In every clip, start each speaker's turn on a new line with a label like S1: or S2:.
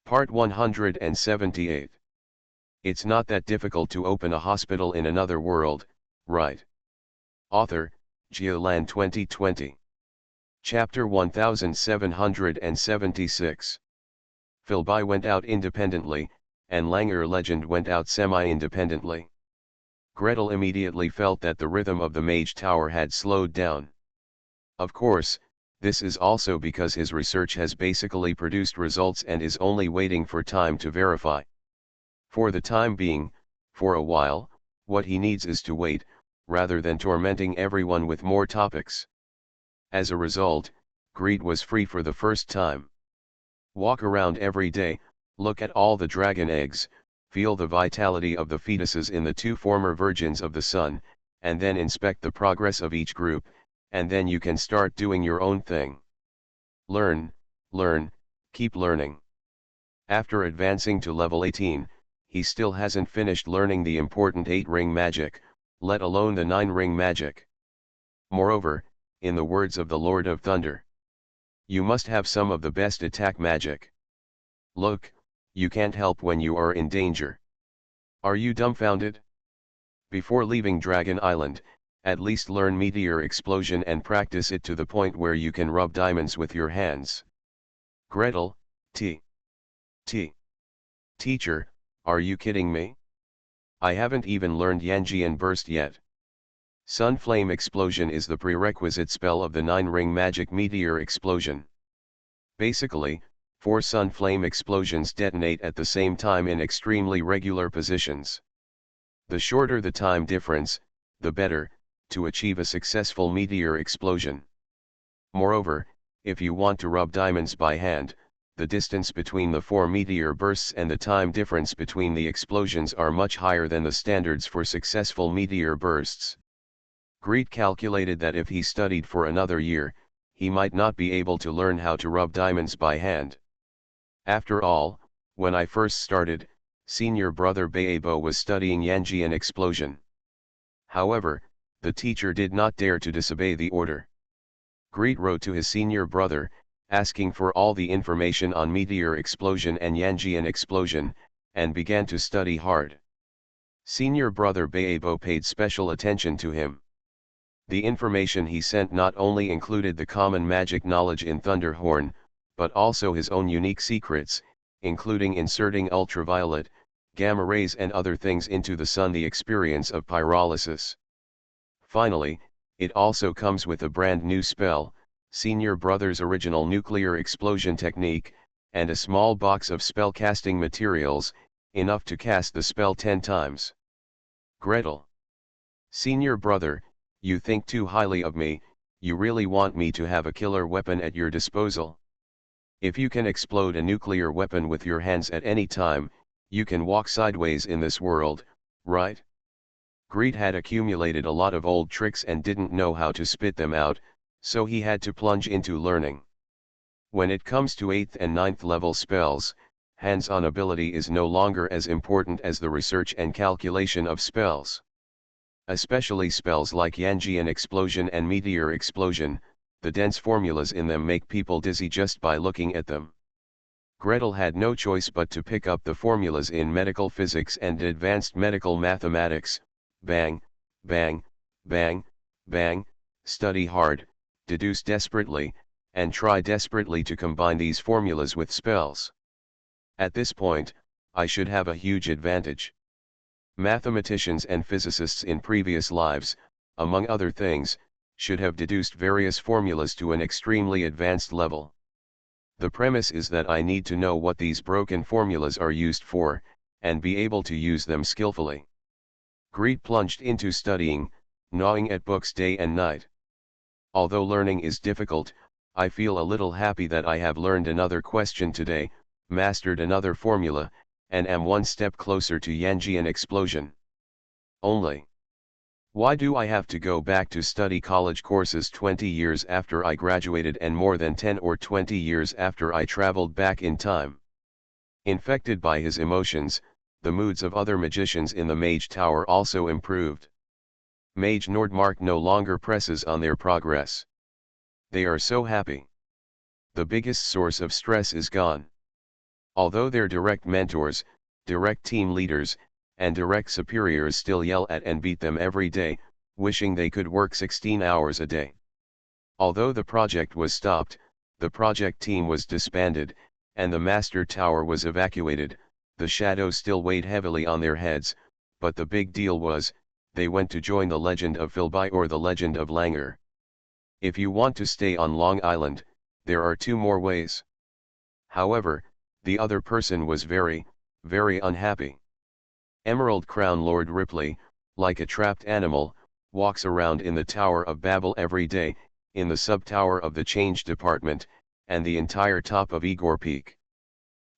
S1: Part 178. It's not that difficult to open a hospital in another world, right? Author, Geoland 2020. Chapter 1776. Philby went out independently, and Langer Legend went out semi-independently. Gretel immediately felt that the rhythm of the Mage Tower had slowed down. Of course, this is also because his research has basically produced results and is only waiting for time to verify. For the time being, for a while, what he needs is to wait, rather than tormenting everyone with more topics. As a result, greed was free for the first time. Walk around every day, look at all the dragon eggs, feel the vitality of the fetuses in the two former virgins of the sun, and then inspect the progress of each group, and then you can start doing your own thing. Learn, keep learning. After advancing to level 18, he still hasn't finished learning the important 8-ring magic, let alone the 9-ring magic. Moreover, in the words of the Lord of Thunder, you must have some of the best attack magic. Look, you can't help when you are in danger. Are you dumbfounded? Before leaving Dragon Island, at least learn Meteor Explosion and practice it to the point where you can rub diamonds with your hands. Gretel, Teacher, are you kidding me? I haven't even learned Yanjian Burst yet. Sun Flame Explosion is the prerequisite spell of the 9-ring magic Meteor Explosion. Basically, 4 Sun Flame Explosions detonate at the same time in extremely regular positions. The shorter the time difference, the better, to achieve a successful meteor explosion. Moreover, if you want to rub diamonds by hand, the distance between the 4 meteor bursts and the time difference between the explosions are much higher than the standards for successful meteor bursts. Greed calculated that if he studied for another year, he might not be able to learn how to rub diamonds by hand. After all, when I first started, senior brother Baebo was studying Yanjian Explosion. However, the teacher did not dare to disobey the order. Greed wrote to his senior brother, asking for all the information on Meteor Explosion and Yanjian Explosion, and began to study hard. Senior brother Baebo paid special attention to him. The information he sent not only included the common magic knowledge in Thunderhorn, but also his own unique secrets, including inserting ultraviolet, gamma rays and other things into the sun, the experience of pyrolysis. Finally, it also comes with a brand new spell, senior brother's original nuclear explosion technique, and a small box of spellcasting materials, enough to cast the spell 10 times. Gretel. Senior brother, you think too highly of me, you really want me to have a killer weapon at your disposal? If you can explode a nuclear weapon with your hands at any time, you can walk sideways in this world, right? Greed had accumulated a lot of old tricks and didn't know how to spit them out, so he had to plunge into learning. When it comes to 8th and 9th level spells, hands-on ability is no longer as important as the research and calculation of spells. Especially spells like Yanjian Explosion and Meteor Explosion, the dense formulas in them make people dizzy just by looking at them. Gretel had no choice but to pick up the formulas in medical physics and advanced medical mathematics, bang, bang, bang, bang, study hard, deduce desperately, and try desperately to combine these formulas with spells. At this point, I should have a huge advantage. Mathematicians and physicists in previous lives, among other things, should have deduced various formulas to an extremely advanced level. The premise is that I need to know what these broken formulas are used for, and be able to use them skillfully. Greed plunged into studying, gnawing at books day and night. Although learning is difficult, I feel a little happy that I have learned another question today, mastered another formula, and am one step closer to Yanjian Explosion. Only. Why do I have to go back to study college courses 20 years after I graduated and more than 10 or 20 years after I traveled back in time? Infected by his emotions, the moods of other magicians in the Mage Tower also improved. Mage Nordmark no longer presses on their progress. They are so happy. The biggest source of stress is gone. Although their direct mentors, direct team leaders, and direct superiors still yell at and beat them every day, wishing they could work 16 hours a day. Although the project was stopped, the project team was disbanded, and the master tower was evacuated, the shadow still weighed heavily on their heads, but the big deal was, they went to join the legend of Philby or the legend of Langer. If you want to stay on Long Island, there are two more ways. However, the other person was very, very unhappy. Emerald Crown Lord Ripley, like a trapped animal, walks around in the Tower of Babel every day, in the sub-tower of the Change Department, and the entire top of Igor Peak.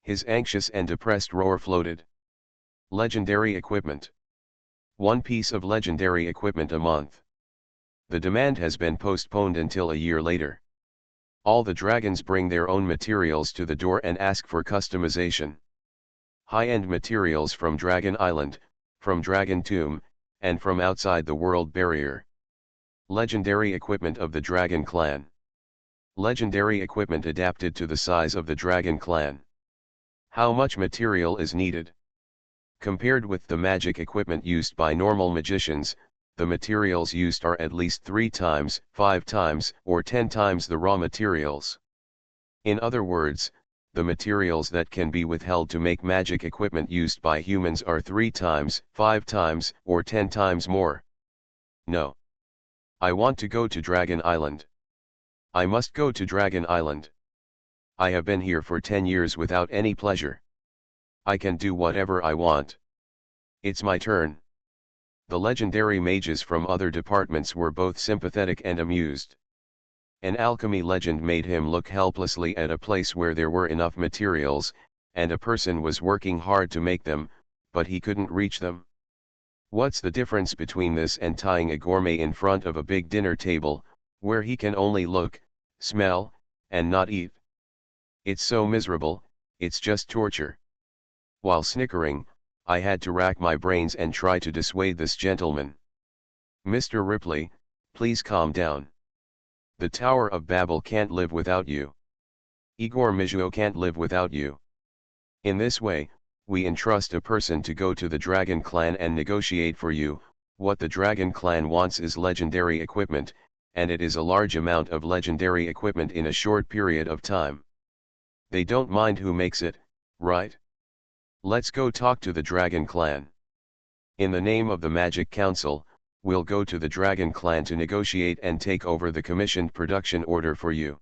S1: His anxious and depressed roar floated. Legendary equipment. One piece of legendary equipment a month. The demand has been postponed until a year later. All the dragons bring their own materials to the door and ask for customization. High-end materials from Dragon Island, from Dragon Tomb, and from outside the world barrier. Legendary equipment of the Dragon Clan. Legendary equipment adapted to the size of the Dragon Clan. How much material is needed? Compared with the magic equipment used by normal magicians, the materials used are at least 3 times, 5 times, or 10 times the raw materials. In other words, the materials that can be withheld to make magic equipment used by humans are 3 times, 5 times, or 10 times more. No. I want to go to Dragon Island. I must go to Dragon Island. I have been here for 10 years without any pleasure. I can do whatever I want. It's my turn. The legendary mages from other departments were both sympathetic and amused. An alchemy legend made him look helplessly at a place where there were enough materials, and a person was working hard to make them, but he couldn't reach them. What's the difference between this and tying a gourmet in front of a big dinner table, where he can only look, smell, and not eat? It's so miserable, it's just torture. While snickering, I had to rack my brains and try to dissuade this gentleman. Mr. Ripley, please calm down. The Tower of Babel can't live without you. Igor Mijuo can't live without you. In this way, we entrust a person to go to the Dragon Clan and negotiate for you. What the Dragon Clan wants is legendary equipment, and it is a large amount of legendary equipment in a short period of time. They don't mind who makes it, right? Let's go talk to the Dragon Clan. In the name of the Magic Council, we'll go to the Dragon Clan to negotiate and take over the commissioned production order for you.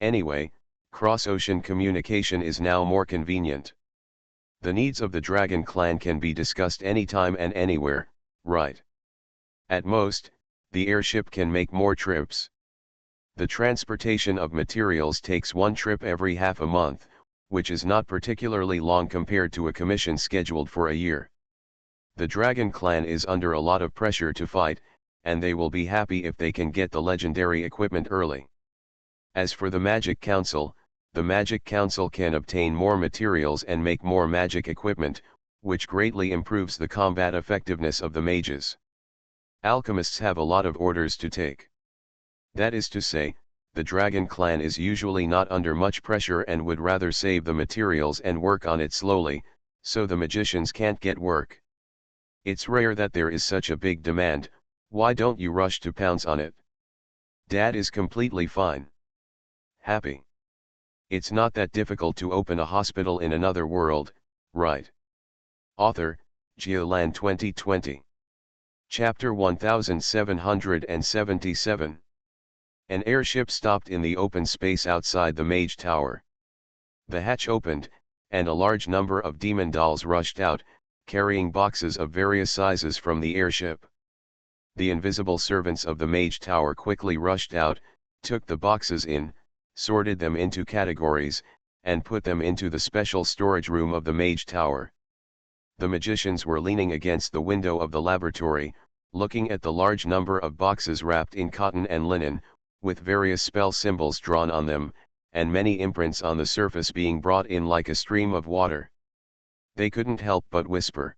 S1: Anyway, cross-ocean communication is now more convenient. The needs of the Dragon Clan can be discussed anytime and anywhere, right? At most, the airship can make more trips. The transportation of materials takes 1 trip every half a month, which is not particularly long compared to a commission scheduled for a year. The Dragon Clan is under a lot of pressure to fight, and they will be happy if they can get the legendary equipment early. As for the Magic Council, the Magic Council can obtain more materials and make more magic equipment, which greatly improves the combat effectiveness of the mages. Alchemists have a lot of orders to take. That is to say, the Dragon Clan is usually not under much pressure and would rather save the materials and work on it slowly, so the magicians can't get work. It's rare that there is such a big demand. Why don't you rush to pounce on it? Dad is completely fine. Happy. It's not that difficult to open a hospital in another world, right? Author, Geoland 2020. Chapter 1777. An airship stopped in the open space outside the Mage Tower. The hatch opened, and a large number of demon dolls rushed out, carrying boxes of various sizes from the airship. The invisible servants of the Mage Tower quickly rushed out, took the boxes in, sorted them into categories, and put them into the special storage room of the Mage Tower. The magicians were leaning against the window of the laboratory, looking at the large number of boxes wrapped in cotton and linen, with various spell symbols drawn on them, and many imprints on the surface being brought in like a stream of water. They couldn't help but whisper.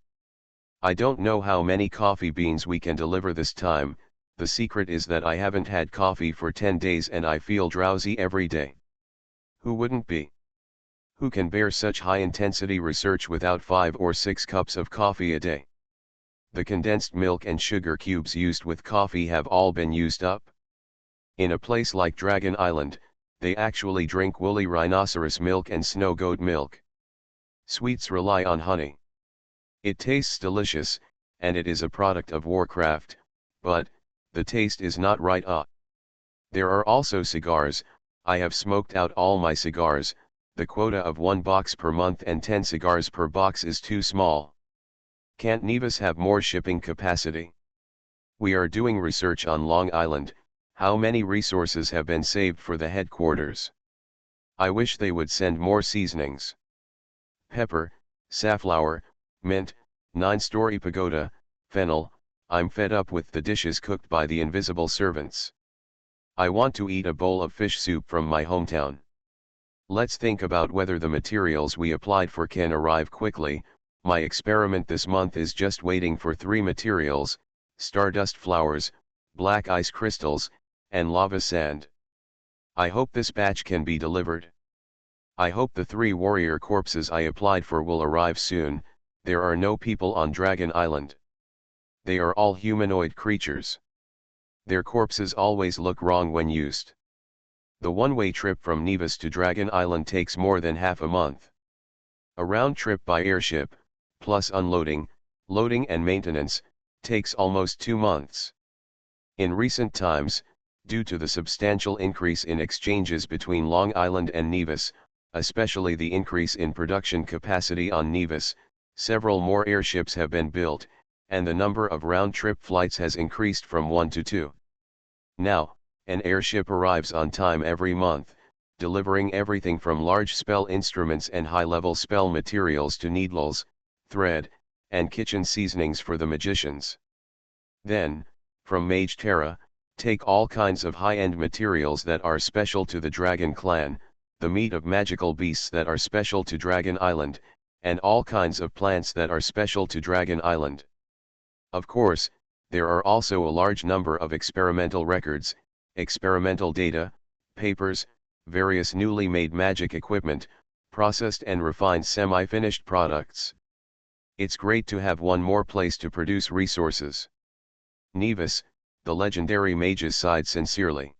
S1: I don't know how many coffee beans we can deliver this time. The secret is that I haven't had coffee for 10 days and I feel drowsy every day. Who wouldn't be? Who can bear such high-intensity research without 5 or 6 cups of coffee a day? The condensed milk and sugar cubes used with coffee have all been used up. In a place like Dragon Island, they actually drink woolly rhinoceros milk and snow goat milk. Sweets rely on honey. It tastes delicious, and it is a product of Warcraft, but the taste is not right. There are also cigars. I have smoked out all my cigars. The quota of 1 box per month and 10 cigars per box is too small. Can't Nevis have more shipping capacity? We are doing research on Long Island. How many resources have been saved for the headquarters? I wish they would send more seasonings. Pepper, safflower, mint, 9-story pagoda, fennel. I'm fed up with the dishes cooked by the invisible servants. I want to eat a bowl of fish soup from my hometown. Let's think about whether the materials we applied for can arrive quickly. My experiment this month is just waiting for 3 materials: stardust flowers, black ice crystals, and lava sand. I hope this batch can be delivered. I hope the 3 warrior corpses I applied for will arrive soon. There are no people on Dragon Island. They are all humanoid creatures. Their corpses always look wrong when used. The one-way trip from Nevis to Dragon Island takes more than half a month. A round trip by airship, plus unloading, loading and maintenance, takes almost 2 months. In recent times, due to the substantial increase in exchanges between Long Island and Nevis, especially the increase in production capacity on Nevis, several more airships have been built, and the number of round-trip flights has increased from 1 to 2. Now, an airship arrives on time every month, delivering everything from large spell instruments and high-level spell materials to needles, thread, and kitchen seasonings for the magicians. Then, from Mage Terra, take all kinds of high-end materials that are special to the Dragon Clan, the meat of magical beasts that are special to Dragon Island, and all kinds of plants that are special to Dragon Island. Of course, there are also a large number of experimental records, experimental data, papers, various newly made magic equipment, processed and refined semi-finished products. It's great to have one more place to produce resources. Nevis, the legendary mages sighed sincerely.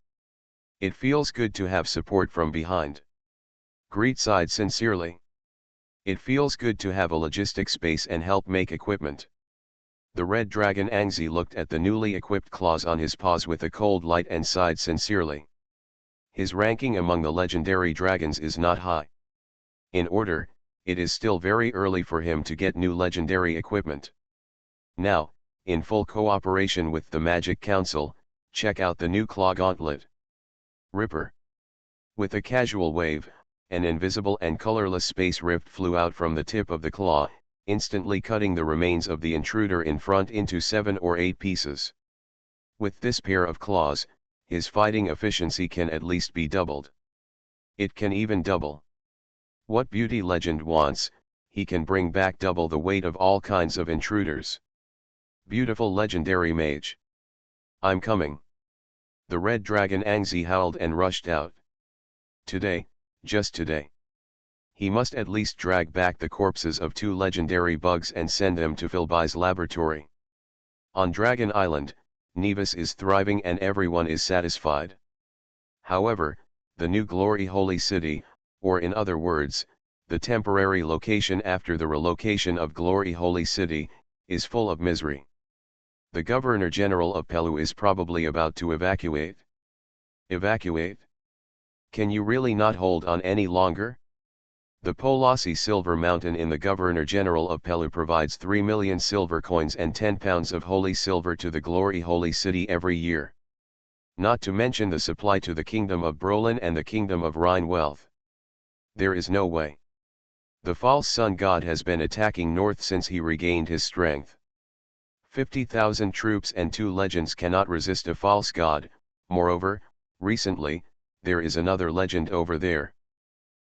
S1: It feels good to have support from behind. Greet sighed sincerely. It feels good to have a logistic space and help make equipment. The red dragon Angzi looked at the newly equipped claws on his paws with a cold light and sighed sincerely. His ranking among the legendary dragons is not high. In order, it is still very early for him to get new legendary equipment. Now, in full cooperation with the Magic Council, check out the new claw gauntlet. Ripper. With a casual wave, an invisible and colorless space rift flew out from the tip of the claw, instantly cutting the remains of the intruder in front into 7 or 8 pieces. With this pair of claws, his fighting efficiency can at least be doubled. It can even double. What beauty legend wants, he can bring back double the weight of all kinds of intruders. Beautiful legendary mage. I'm coming. The red dragon Angzi howled and rushed out. Today, just today. He must at least drag back the corpses of 2 legendary bugs and send them to Philby's laboratory. On Dragon Island, Nevis is thriving and everyone is satisfied. However, the new Glory Holy City, or in other words, the temporary location after the relocation of Glory Holy City, is full of misery. The Governor-General of Pelu is probably about to evacuate. Evacuate? Can you really not hold on any longer? The Polasi Silver Mountain in the Governor-General of Pelu provides 3 million silver coins and 10 pounds of holy silver to the Glory Holy City every year. Not to mention the supply to the Kingdom of Brolin and the Kingdom of Rhine wealth. There is no way. The false sun god has been attacking north since he regained his strength. 50,000 troops and 2 legends cannot resist a false god. Moreover, recently, there is another legend over there.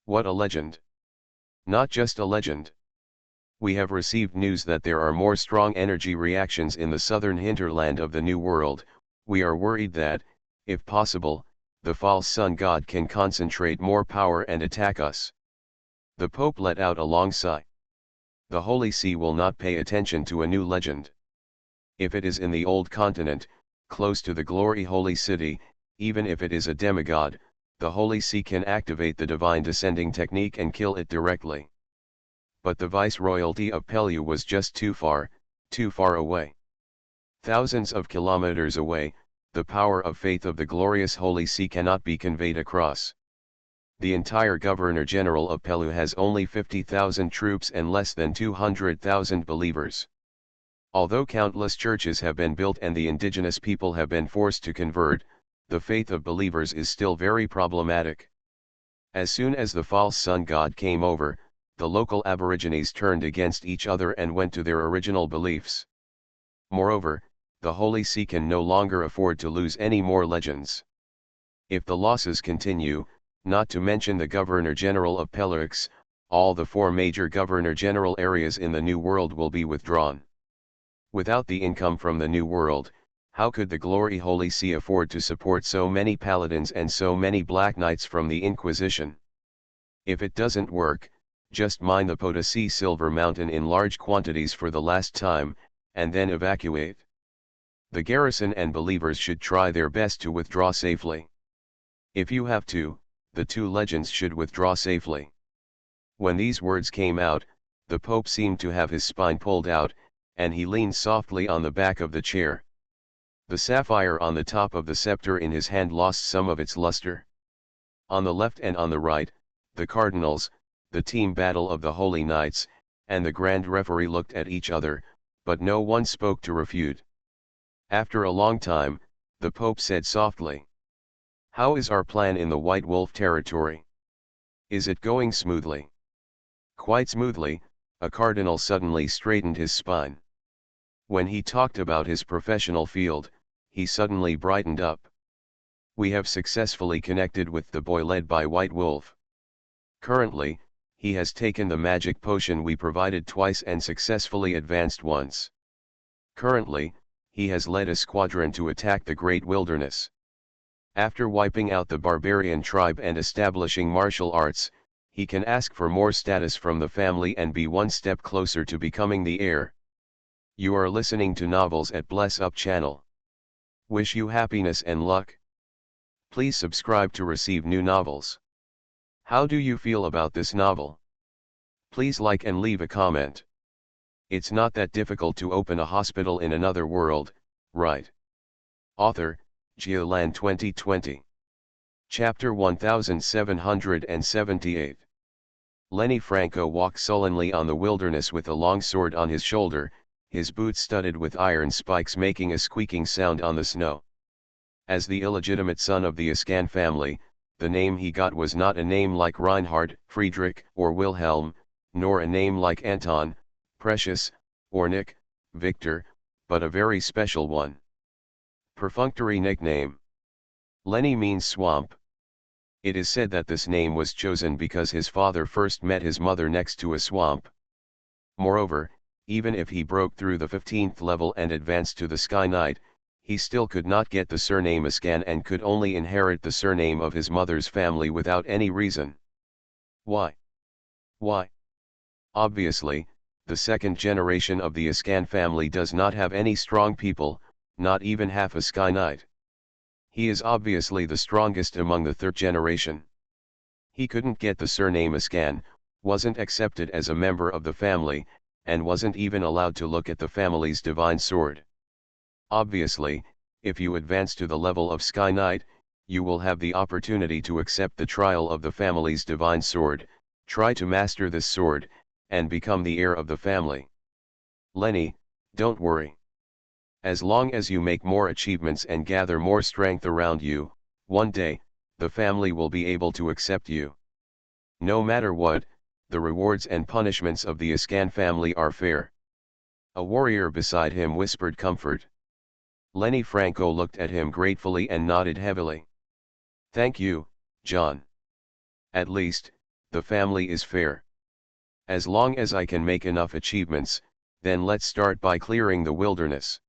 S1: What a legend! Not just a legend. We have received news that there are more strong energy reactions in the southern hinterland of the New World. We are worried that, if possible, the false sun god can concentrate more power and attack us. The Pope let out a long sigh. The Holy See will not pay attention to a new legend. If it is in the old continent, close to the glory holy city, even if it is a demigod, the Holy See can activate the divine descending technique and kill it directly. But the viceroyalty of Pelu was just too far away. Thousands of kilometers away, the power of faith of the glorious Holy See cannot be conveyed across. The entire Governor-General of Pelu has only 50,000 troops and less than 200,000 believers. Although countless churches have been built and the indigenous people have been forced to convert, the faith of believers is still very problematic. As soon as the false sun god came over, the local aborigines turned against each other and went to their original beliefs. Moreover, the Holy See can no longer afford to lose any more legends. If the losses continue, not to mention the Governor-General of Pelux, all the 4 major Governor-General areas in the New World will be withdrawn. Without the income from the New World, how could the Glory Holy See afford to support so many paladins and so many Black Knights from the Inquisition? If it doesn't work, just mine the Potosi Silver Mountain in large quantities for the last time, and then evacuate. The garrison and believers should try their best to withdraw safely. If you have to, the 2 legends should withdraw safely. When these words came out, the Pope seemed to have his spine pulled out, and he leaned softly on the back of the chair. The sapphire on the top of the scepter in his hand lost some of its luster. On the left and on the right, the cardinals, the team battle of the Holy Knights, and the grand referee looked at each other, but no one spoke to refute. After a long time, the Pope said softly, "How is our plan in the White Wolf territory? Is it going smoothly?" Quite smoothly, a cardinal suddenly straightened his spine. When he talked about his professional field, he suddenly brightened up. "We have successfully connected with the boy led by White Wolf. Currently, he has taken the magic potion we provided twice and successfully advanced once. Currently, he has led a squadron to attack the Great Wilderness. After wiping out the barbarian tribe and establishing martial arts, he can ask for more status from the family and be one step closer to becoming the heir." You are listening to Novels at Bless Up channel. Wish you happiness and luck. Please subscribe to receive new novels. How do you feel about this novel? Please like and leave a comment. It's not that difficult to open a hospital in another world, right? Author, Giolan 2020. Chapter 1778. Lenny Franco walked sullenly on the wilderness with a long sword on his shoulder, his boots studded with iron spikes making a squeaking sound on the snow. As the illegitimate son of the Ascan family, the name he got was not a name like Reinhard, Friedrich, or Wilhelm, nor a name like Anton, Precious, or Nick, Victor, but a very special one. Perfunctory nickname. Lenny means swamp. It is said that this name was chosen because his father first met his mother next to a swamp. Moreover, even if he broke through the 15th level and advanced to the Sky Knight, he still could not get the surname Ascan and could only inherit the surname of his mother's family without any reason. Why? Why? Obviously, the second generation of the Ascan family does not have any strong people, not even half a Sky Knight. He is obviously the strongest among the 3rd generation. He couldn't get the surname Ascan, wasn't accepted as a member of the family, and wasn't even allowed to look at the family's divine sword. Obviously, if you advance to the level of Sky Knight, you will have the opportunity to accept the trial of the family's divine sword, try to master this sword, and become the heir of the family. Lenny, don't worry. As long as you make more achievements and gather more strength around you, one day, the family will be able to accept you. No matter what, the rewards and punishments of the Ascan family are fair. A warrior beside him whispered comfort. Lenny Franco looked at him gratefully and nodded heavily. Thank you, John. At least, the family is fair. As long as I can make enough achievements, then let's start by clearing the wilderness.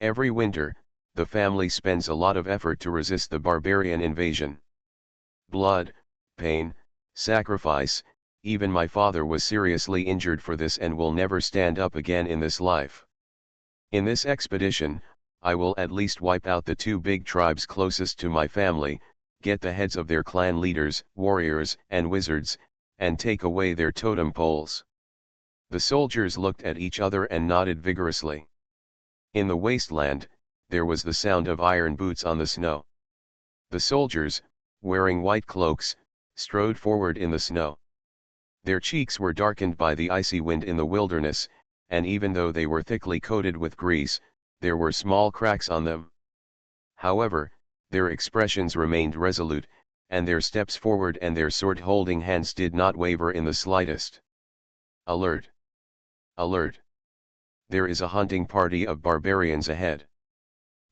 S1: Every winter, the family spends a lot of effort to resist the barbarian invasion. Blood, pain, sacrifice, even my father was seriously injured for this and will never stand up again in this life. In this expedition, I will at least wipe out the two big tribes closest to my family, get the heads of their clan leaders, warriors, and wizards, and take away their totem poles." The soldiers looked at each other and nodded vigorously. In the wasteland, there was the sound of iron boots on the snow. The soldiers, wearing white cloaks, strode forward in the snow. Their cheeks were darkened by the icy wind in the wilderness, and even though they were thickly coated with grease, there were small cracks on them. However, their expressions remained resolute, and their steps forward and their sword-holding hands did not waver in the slightest. "Alert! Alert! There is a hunting party of barbarians ahead.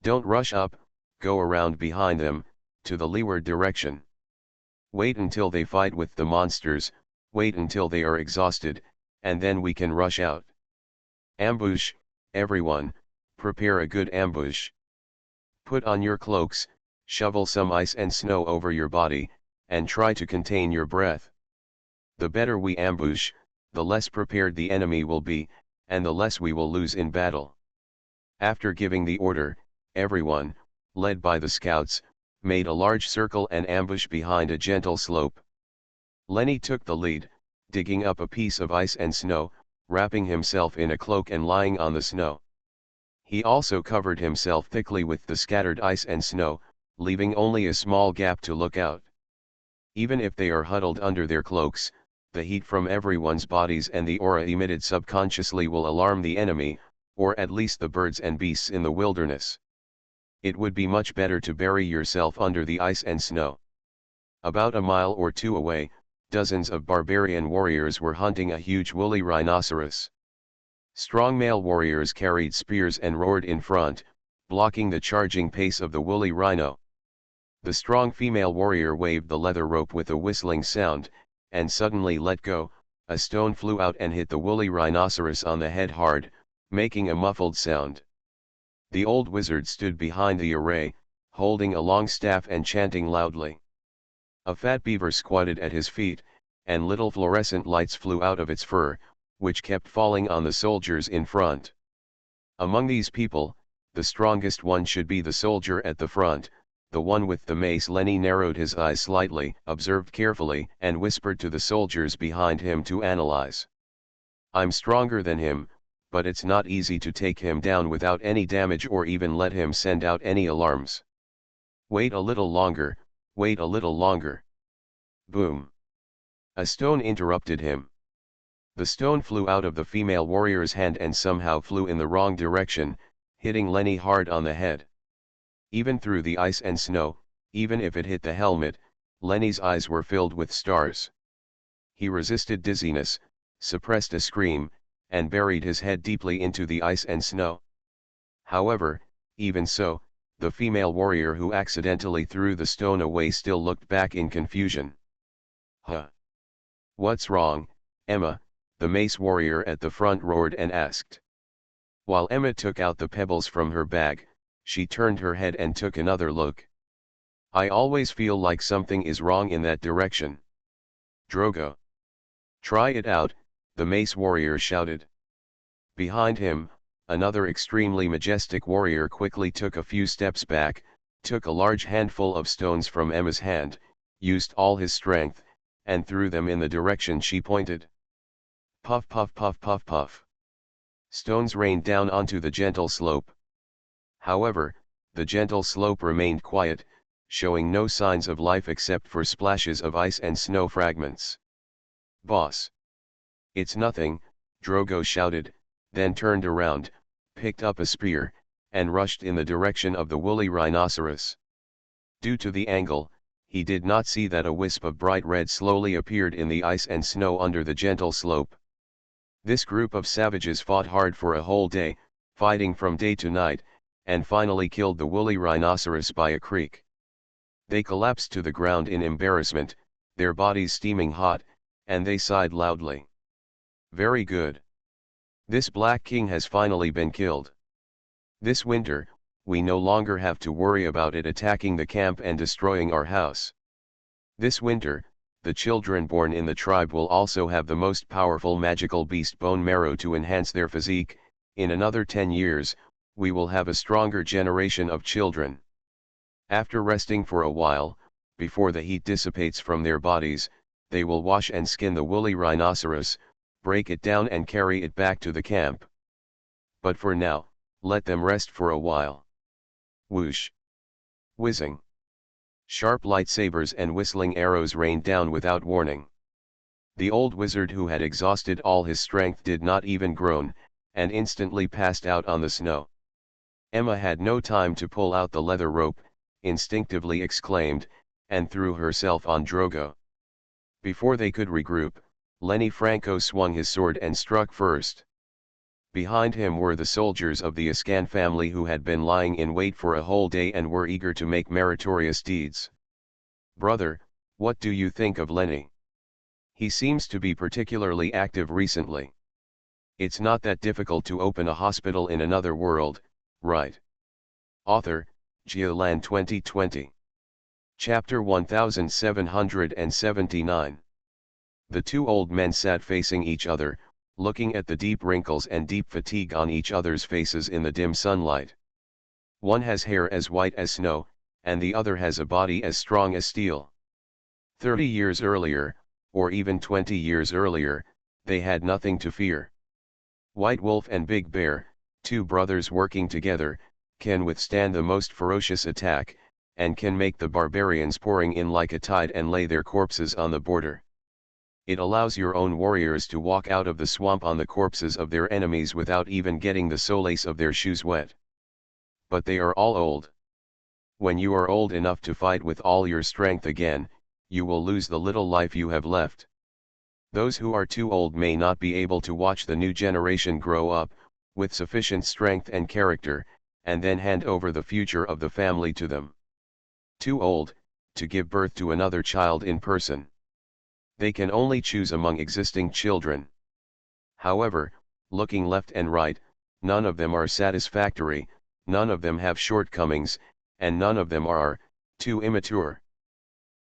S1: Don't rush up, go around behind them, to the leeward direction. Wait until they fight with the monsters, wait until they are exhausted, and then we can rush out. Ambush, everyone, prepare a good ambush. Put on your cloaks, shovel some ice and snow over your body, and try to contain your breath. The better we ambush, the less prepared the enemy will be, and the less we will lose in battle." After giving the order, everyone, led by the scouts, made a large circle and ambush behind a gentle slope. Lenny took the lead, digging up a piece of ice and snow, wrapping himself in a cloak and lying on the snow. He also covered himself thickly with the scattered ice and snow, leaving only a small gap to look out. Even if they are huddled under their cloaks, the heat from everyone's bodies and the aura emitted subconsciously will alarm the enemy, or at least the birds and beasts in the wilderness. It would be much better to bury yourself under the ice and snow. About a mile or two away, dozens of barbarian warriors were hunting a huge woolly rhinoceros. Strong male warriors carried spears and roared in front, blocking the charging pace of the woolly rhino. The strong female warrior waved the leather rope with a whistling sound, and suddenly let go. A stone flew out and hit the woolly rhinoceros on the head hard, making a muffled sound. The old wizard stood behind the array, holding a long staff and chanting loudly. A fat beaver squatted at his feet, and little fluorescent lights flew out of its fur, which kept falling on the soldiers in front. Among these people, the strongest one should be the soldier at the front, the one with the mace. Lenny narrowed his eyes slightly, observed carefully, and whispered to the soldiers behind him to analyze. "I'm stronger than him, but it's not easy to take him down without any damage or even let him send out any alarms. Wait a little longer, wait a little longer." Boom! A stone interrupted him. The stone flew out of the female warrior's hand and somehow flew in the wrong direction, hitting Lenny hard on the head. Even through the ice and snow, even if it hit the helmet, Lenny's eyes were filled with stars. He resisted dizziness, suppressed a scream, and buried his head deeply into the ice and snow. However, even so, the female warrior who accidentally threw the stone away still looked back in confusion. "Huh? What's wrong, Emma?" the mace warrior at the front roared and asked. While Emma took out the pebbles from her bag, she turned her head and took another look. "I always feel like something is wrong in that direction." "Drogo. Try it out," the mace warrior shouted. Behind him, another extremely majestic warrior quickly took a few steps back, took a large handful of stones from Emma's hand, used all his strength, and threw them in the direction she pointed. Puff puff puff puff puff. Stones rained down onto the gentle slope. However, the gentle slope remained quiet, showing no signs of life except for splashes of ice and snow fragments. "Boss! It's nothing," Drogo shouted, then turned around, picked up a spear, and rushed in the direction of the woolly rhinoceros. Due to the angle, he did not see that a wisp of bright red slowly appeared in the ice and snow under the gentle slope. This group of savages fought hard for a whole day, fighting from day to night, and finally killed the woolly rhinoceros by a creek. They collapsed to the ground in embarrassment, their bodies steaming hot, and they sighed loudly. "Very good. This Black King has finally been killed. This winter, we no longer have to worry about it attacking the camp and destroying our house. This winter, the children born in the tribe will also have the most powerful magical beast bone marrow to enhance their physique. In another 10 years, we will have a stronger generation of children. After resting for a while, before the heat dissipates from their bodies, they will wash and skin the woolly rhinoceros, break it down and carry it back to the camp. But for now, let them rest for a while. Whoosh! Whizzing! Sharp lightsabers and whistling arrows rained down without warning. The old wizard who had exhausted all his strength did not even groan, and instantly passed out on the snow. Emma had no time to pull out the leather rope, instinctively exclaimed, and threw herself on Drogo. Before they could regroup, Lenny Franco swung his sword and struck first. Behind him were the soldiers of the Ascan family who had been lying in wait for a whole day and were eager to make meritorious deeds. "Brother, what do you think of Lenny? He seems to be particularly active recently. It's not that difficult to open a hospital in another world, right?" Author, Geoland 2020. Chapter 1779. The two old men sat facing each other, looking at the deep wrinkles and deep fatigue on each other's faces in the dim sunlight. One has hair as white as snow, and the other has a body as strong as steel. 30 years earlier, or even 20 years earlier, they had nothing to fear. White Wolf and Big Bear, two brothers working together, can withstand the most ferocious attack, and can make the barbarians pouring in like a tide and lay their corpses on the border. It allows your own warriors to walk out of the swamp on the corpses of their enemies without even getting the soles of their shoes wet. But they are all old. When you are old enough to fight with all your strength again, you will lose the little life you have left. Those who are too old may not be able to watch the new generation grow up, with sufficient strength and character, and then hand over the future of the family to them. Too old, to give birth to another child in person. They can only choose among existing children. However, looking left and right, none of them are satisfactory, none of them have shortcomings, and none of them are too immature.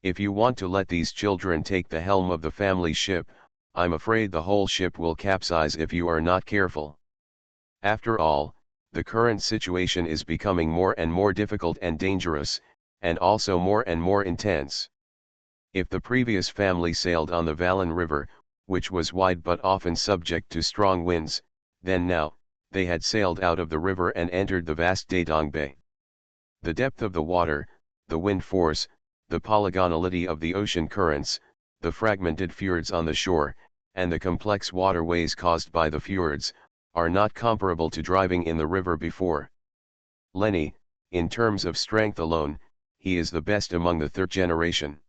S1: If you want to let these children take the helm of the family ship, I'm afraid the whole ship will capsize if you are not careful. After all, the current situation is becoming more and more difficult and dangerous, and also more and more intense. If the previous family sailed on the Valin River, which was wide but often subject to strong winds, then now, they had sailed out of the river and entered the vast Dadong Bay. The depth of the water, the wind force, the polygonality of the ocean currents, the fragmented fjords on the shore, and the complex waterways caused by the fjords, are not comparable to driving in the river before. Lenny, in terms of strength alone, he is the best among the third generation.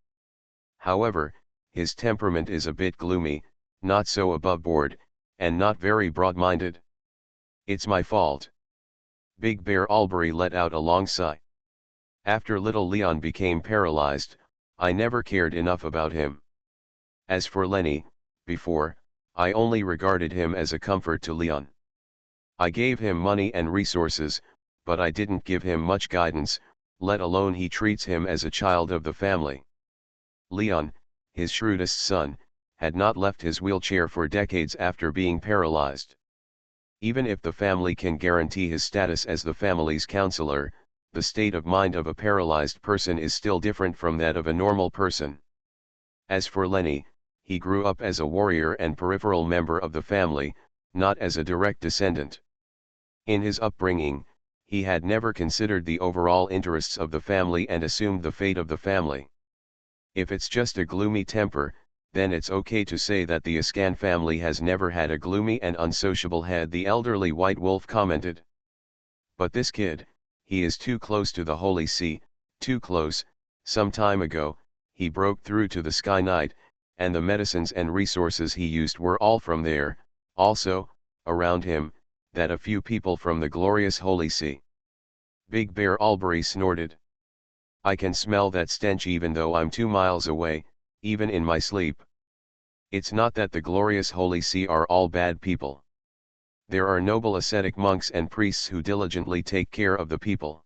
S1: However, his temperament is a bit gloomy, not so above-board, and not very broad-minded. It's my fault. Big Bear Albury let out a long sigh. After little Leon became paralyzed, I never cared enough about him. As for Lenny, before, I only regarded him as a comfort to Leon. I gave him money and resources, but I didn't give him much guidance, let alone he treats him as a child of the family. Leon, his shrewdest son, had not left his wheelchair for decades after being paralyzed. Even if the family can guarantee his status as the family's counselor, the state of mind of a paralyzed person is still different from that of a normal person. As for Lenny, he grew up as a warrior and peripheral member of the family, not as a direct descendant. In his upbringing, he had never considered the overall interests of the family and assumed the fate of the family. If it's just a gloomy temper, then it's okay to say that the Ascan family has never had a gloomy and unsociable head, the elderly White Wolf commented. But this kid, he is too close to the Holy See, too close. Some time ago, he broke through to the Sky Knight, and the medicines and resources he used were all from there, also, around him, that a few people from the glorious Holy See. Big Bear Albury snorted. I can smell that stench even though I'm 2 miles away, even in my sleep. It's not that the glorious Holy See are all bad people. There are noble ascetic monks and priests who diligently take care of the people.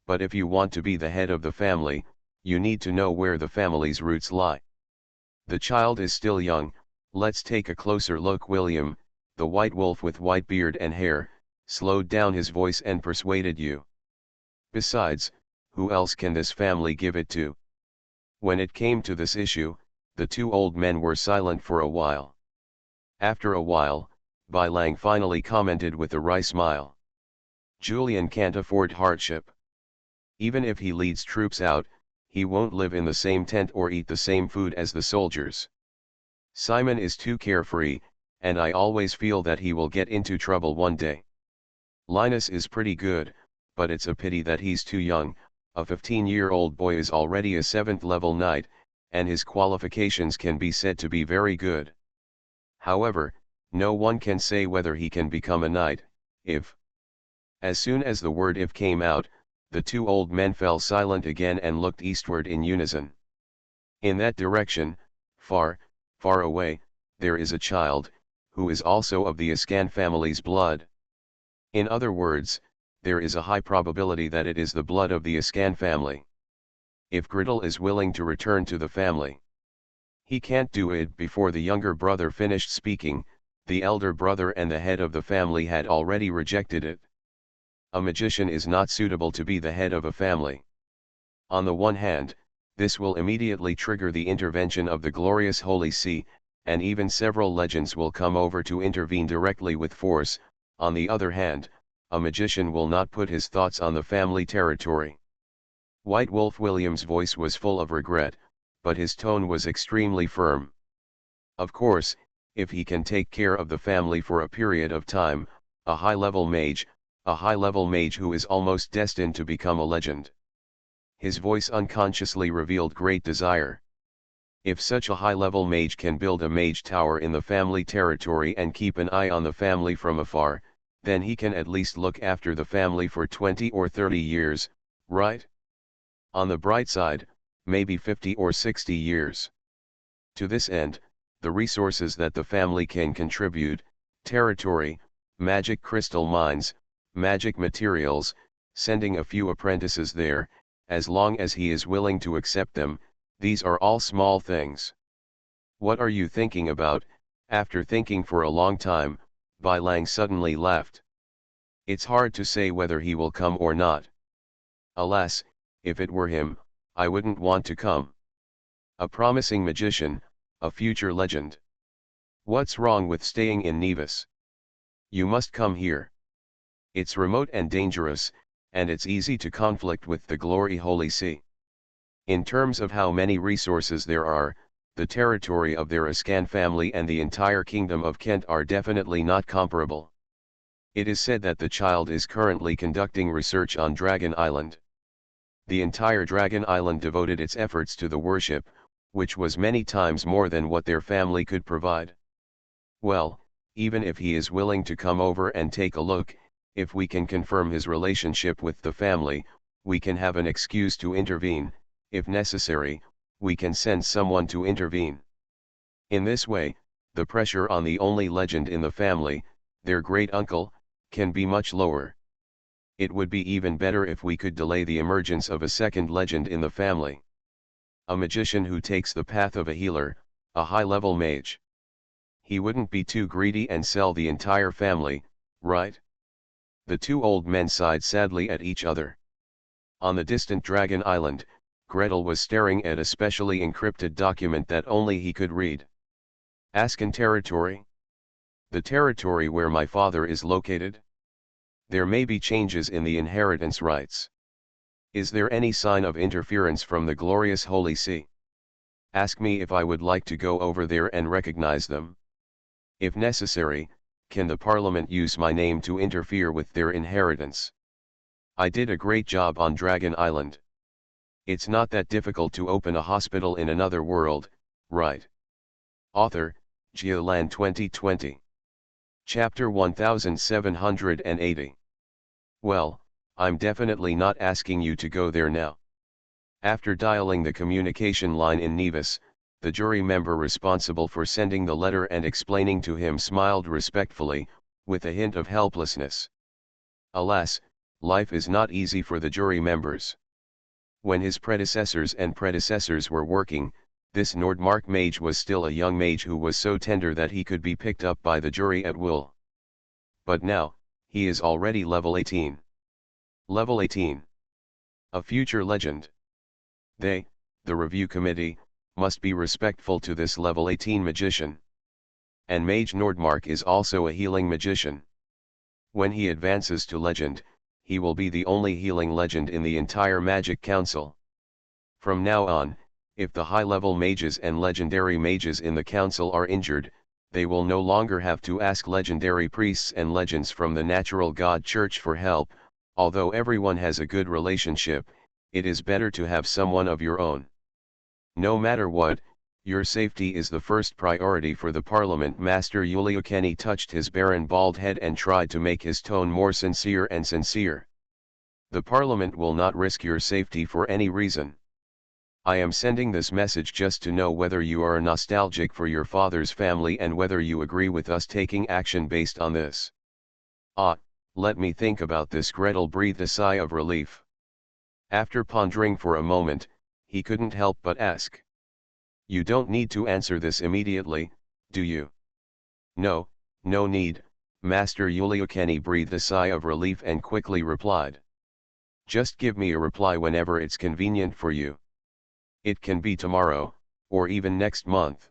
S1: But if you want to be the head of the family, you need to know where the family's roots lie. The child is still young, let's take a closer look. William, the white wolf with white beard and hair, slowed down his voice and persuaded you. Besides, who else can this family give it to? When it came to this issue, the two old men were silent for a while. After a while, Bai Lang finally commented with a wry smile. Julian can't afford hardship. Even if he leads troops out, he won't live in the same tent or eat the same food as the soldiers. Simon is too carefree, and I always feel that he will get into trouble one day. Linus is pretty good, but it's a pity that he's too young. A 15-year-old boy is already a 7th level knight, and his qualifications can be said to be very good. However, no one can say whether he can become a knight, if. As soon as the word if came out, the two old men fell silent again and looked eastward in unison. In that direction, far, far away, there is a child, who is also of the Ascan family's blood. In other words, there is a high probability that it is the blood of the Ascan family. If Griddle is willing to return to the family, he can't do it before the younger brother finished speaking. The elder brother and the head of the family had already rejected it. A magician is not suitable to be the head of a family. On the one hand, this will immediately trigger the intervention of the glorious Holy See, and even several legends will come over to intervene directly with force. On the other hand, a magician will not put his thoughts on the family territory. White Wolf William's voice was full of regret, but his tone was extremely firm. Of course, if he can take care of the family for a period of time, a high-level mage who is almost destined to become a legend. His voice unconsciously revealed great desire. If such a high-level mage can build a mage tower in the family territory and keep an eye on the family from afar, then he can at least look after the family for 20 or 30 years, right? On the bright side, maybe 50 or 60 years. To this end, the resources that the family can contribute, territory, magic crystal mines, magic materials, sending a few apprentices there, as long as he is willing to accept them, these are all small things. What are you thinking about? After thinking for a long time, Bai Lang suddenly laughed. It's hard to say whether he will come or not. Alas, if it were him, I wouldn't want to come. A promising magician, a future legend. What's wrong with staying in Nevis? You must come here. It's remote and dangerous, and it's easy to conflict with the glory Holy See. In terms of how many resources there are, the territory of their Ascan family and the entire kingdom of Kent are definitely not comparable. It is said that the child is currently conducting research on Dragon Island. The entire Dragon Island devoted its efforts to the worship, which was many times more than what their family could provide. Well, even if he is willing to come over and take a look, if we can confirm his relationship with the family, we can have an excuse to intervene. If necessary, we can send someone to intervene. In this way, the pressure on the only legend in the family, their great-uncle, can be much lower. It would be even better if we could delay the emergence of a second legend in the family. A magician who takes the path of a healer, a high-level mage. He wouldn't be too greedy and sell the entire family, right? The two old men sighed sadly at each other. On the distant Dragon Island, Gretel was staring at a specially encrypted document that only he could read. Ascan territory? The territory where my father is located? There may be changes in the inheritance rights. Is there any sign of interference from the glorious Holy See? Ask me if I would like to go over there and recognize them. If necessary, can the Parliament use my name to interfere with their inheritance? I did a great job on Dragon Island. It's not that difficult to open a hospital in another world, right? Author, Geoland 2020. Chapter 1780. Well, I'm definitely not asking you to go there now. After dialing the communication line in Nevis, the jury member responsible for sending the letter and explaining to him smiled respectfully, with a hint of helplessness. Alas, life is not easy for the jury members. When his predecessors were working, This Nordmark mage was still a young mage who was so tender that he could be picked up by the jury at will. But now, he is already level 18. Level 18. A future legend. They, the review committee, must be respectful to this level 18 magician. And Mage Nordmark is also a healing magician. When he advances to legend, he will be the only healing legend in the entire Magic Council. From now on, if the high-level mages and legendary mages in the council are injured, they will no longer have to ask legendary priests and legends from the Natural God Church for help. Although everyone has a good relationship, it is better to have someone of your own. No matter what, your safety is the first priority for the Parliament. Master Uliukeni touched his barren bald head and tried to make his tone more sincere and sincere. The Parliament will not risk your safety for any reason. I am sending this message just to know whether you are nostalgic for your father's family and whether you agree with us taking action based on this. Let me think about this. Gretel breathed a sigh of relief. After pondering for a moment, he couldn't help but ask. You don't need to answer this immediately, do you? No, no need, Master Uliukeni breathed a sigh of relief and quickly replied. Just give me a reply whenever it's convenient for you. It can be tomorrow, or even next month.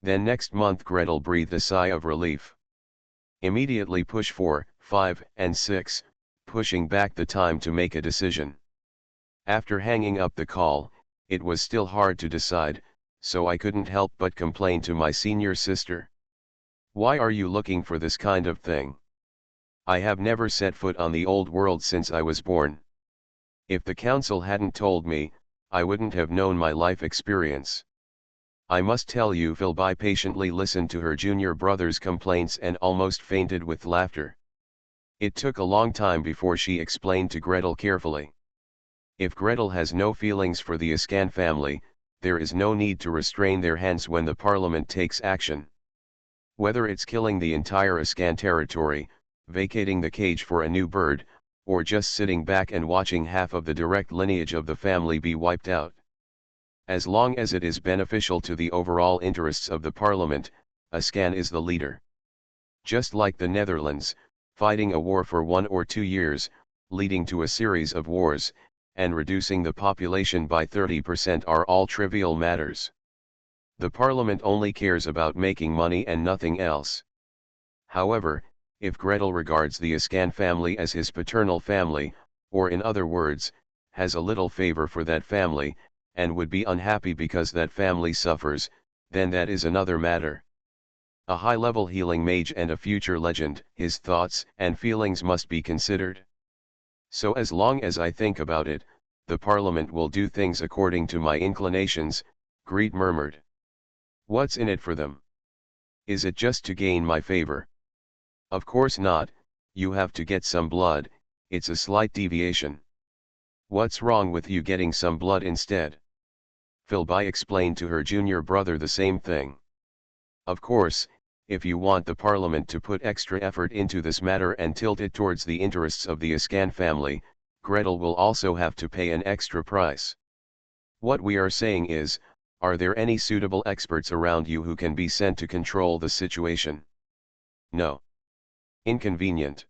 S1: Then next month. Gretel breathed a sigh of relief. Immediately push 4, 5, and 6, pushing back the time to make a decision. After hanging up the call, it was still hard to decide, so I couldn't help but complain to my senior sister. Why are you looking for this kind of thing? I have never set foot on the old world since I was born. If the council hadn't told me, I wouldn't have known my life experience. I must tell you, Philby patiently listened to her junior brother's complaints and almost fainted with laughter. It took a long time before she explained to Gretel carefully. If Gretel has no feelings for the Ascan family, there is no need to restrain their hands when the Parliament takes action. Whether it's killing the entire Ascan territory, vacating the cage for a new bird, or just sitting back and watching half of the direct lineage of the family be wiped out. As long as it is beneficial to the overall interests of the Parliament, Ascan is the leader. Just like the Netherlands, fighting a war for 1 or 2 years, leading to a series of wars, and reducing the population by 30% are all trivial matters. The Parliament only cares about making money and nothing else. However, if Gretel regards the Ascan family as his paternal family, or in other words, has a little favor for that family, and would be unhappy because that family suffers, then that is another matter. A high-level healing mage and a future legend, his thoughts and feelings must be considered. So as long as I think about it, the Parliament will do things according to my inclinations, Greet murmured. What's in it for them? Is it just to gain my favor? Of course not, you have to get some blood, it's a slight deviation. What's wrong with you getting some blood instead? Philby explained to her junior brother the same thing. Of course, if you want the Parliament to put extra effort into this matter and tilt it towards the interests of the Ascan family, Gretel will also have to pay an extra price. What we are saying is, are there any suitable experts around you who can be sent to control the situation? No. Inconvenient.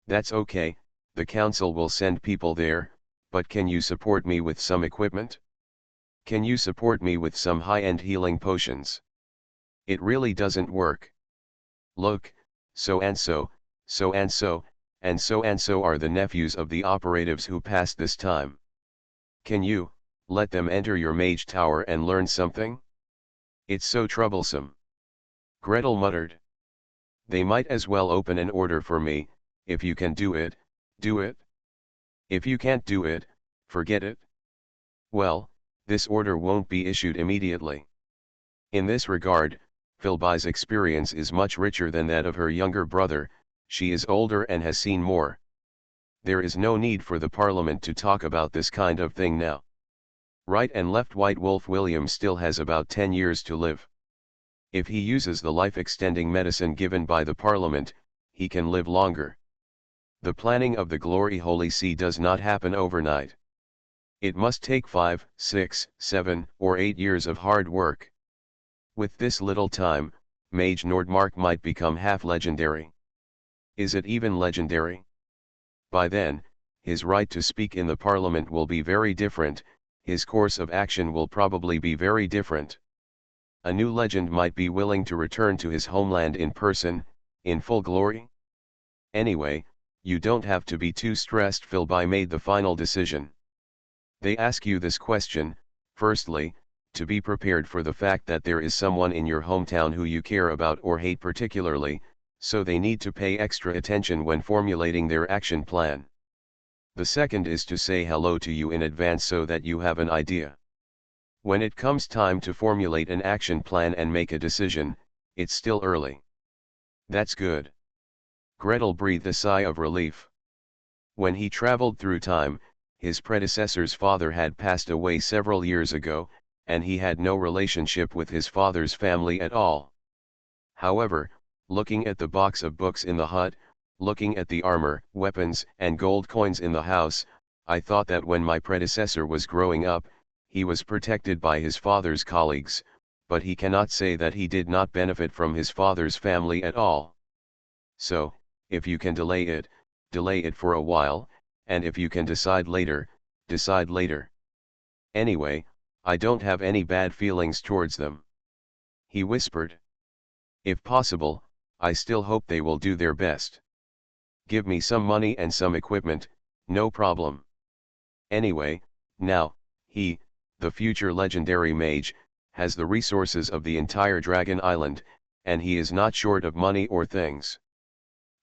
S1: That's okay, the council will send people there, but can you support me with some equipment? Can you support me with some high-end healing potions? It really doesn't work. Look, so and so, so and so, and so and so are the nephews of the operatives who passed this time. Can you let them enter your mage tower and learn something? It's so troublesome. Gretel muttered. They might as well open an order for me. If you can do it, do it. If you can't do it, forget it. Well, this order won't be issued immediately. In this regard, Philby's experience is much richer than that of her younger brother. She is older and has seen more. There is no need for the Parliament to talk about this kind of thing now. Right and left, White Wolf William still has about 10 years to live. If he uses the life-extending medicine given by the Parliament, he can live longer. The planning of the Glory Holy See does not happen overnight. It must take 5, 6, 7, or 8 years of hard work. With this little time, Mage Nordmark might become half-legendary. Is it even legendary? By then, his right to speak in the parliament will be very different, his course of action will probably be very different. A new legend might be willing to return to his homeland in person, in full glory? Anyway, you don't have to be too stressed. Philby made the final decision. They ask you this question, firstly, to be prepared for the fact that there is someone in your hometown who you care about or hate particularly, so they need to pay extra attention when formulating their action plan. The second is to say hello to you in advance so that you have an idea. When it comes time to formulate an action plan and make a decision, it's still early. That's good. Gretel breathed a sigh of relief. When he traveled through time, his predecessor's father had passed away several years ago, and he had no relationship with his father's family at all. However, looking at the box of books in the hut, looking at the armor, weapons, and gold coins in the house, I thought that when my predecessor was growing up, he was protected by his father's colleagues, but he cannot say that he did not benefit from his father's family at all. So, if you can delay it for a while, and if you can decide later, decide later. Anyway, I don't have any bad feelings towards them. He whispered. If possible, I still hope they will do their best. Give me some money and some equipment, no problem. Anyway, now, he, the future legendary mage, has the resources of the entire Dragon Island, and he is not short of money or things.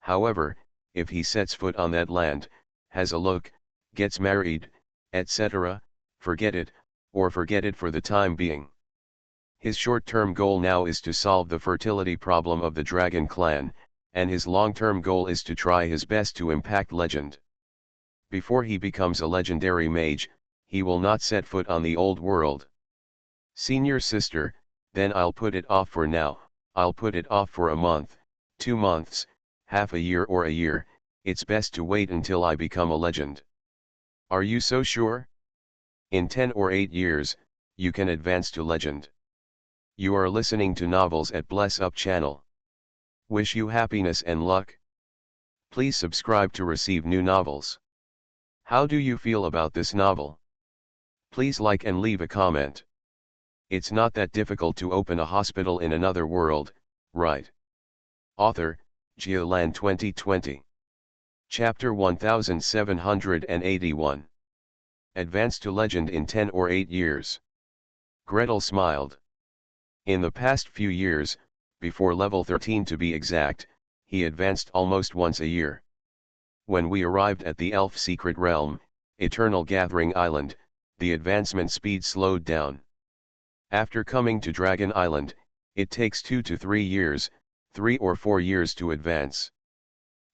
S1: However, if he sets foot on that land, has a look, gets married, etc., forget it, or forget it for the time being. His short-term goal now is to solve the fertility problem of the Dragon Clan, and his long-term goal is to try his best to impact legend. Before he becomes a legendary mage, he will not set foot on the old world. Senior sister, then I'll put it off for now, I'll put it off for a month, 2 months, half a year or a year, it's best to wait until I become a legend. Are you so sure? In 10 or 8 years, you can advance to legend. You are listening to Novels at Bless Up channel. Wish you happiness and luck. Please subscribe to receive new novels. How do you feel about this novel? Please like and leave a comment. It's not that difficult to open a hospital in another world, right? Author, Geoland 2020. Chapter 1781. Advance to legend in 10 or 8 years. Gretel smiled. In the past few years, before level 13 to be exact, he advanced almost once a year. When we arrived at the Elf Secret Realm, Eternal Gathering Island, the advancement speed slowed down. After coming to Dragon Island, it takes 2 to 3 years, 3 or 4 years to advance.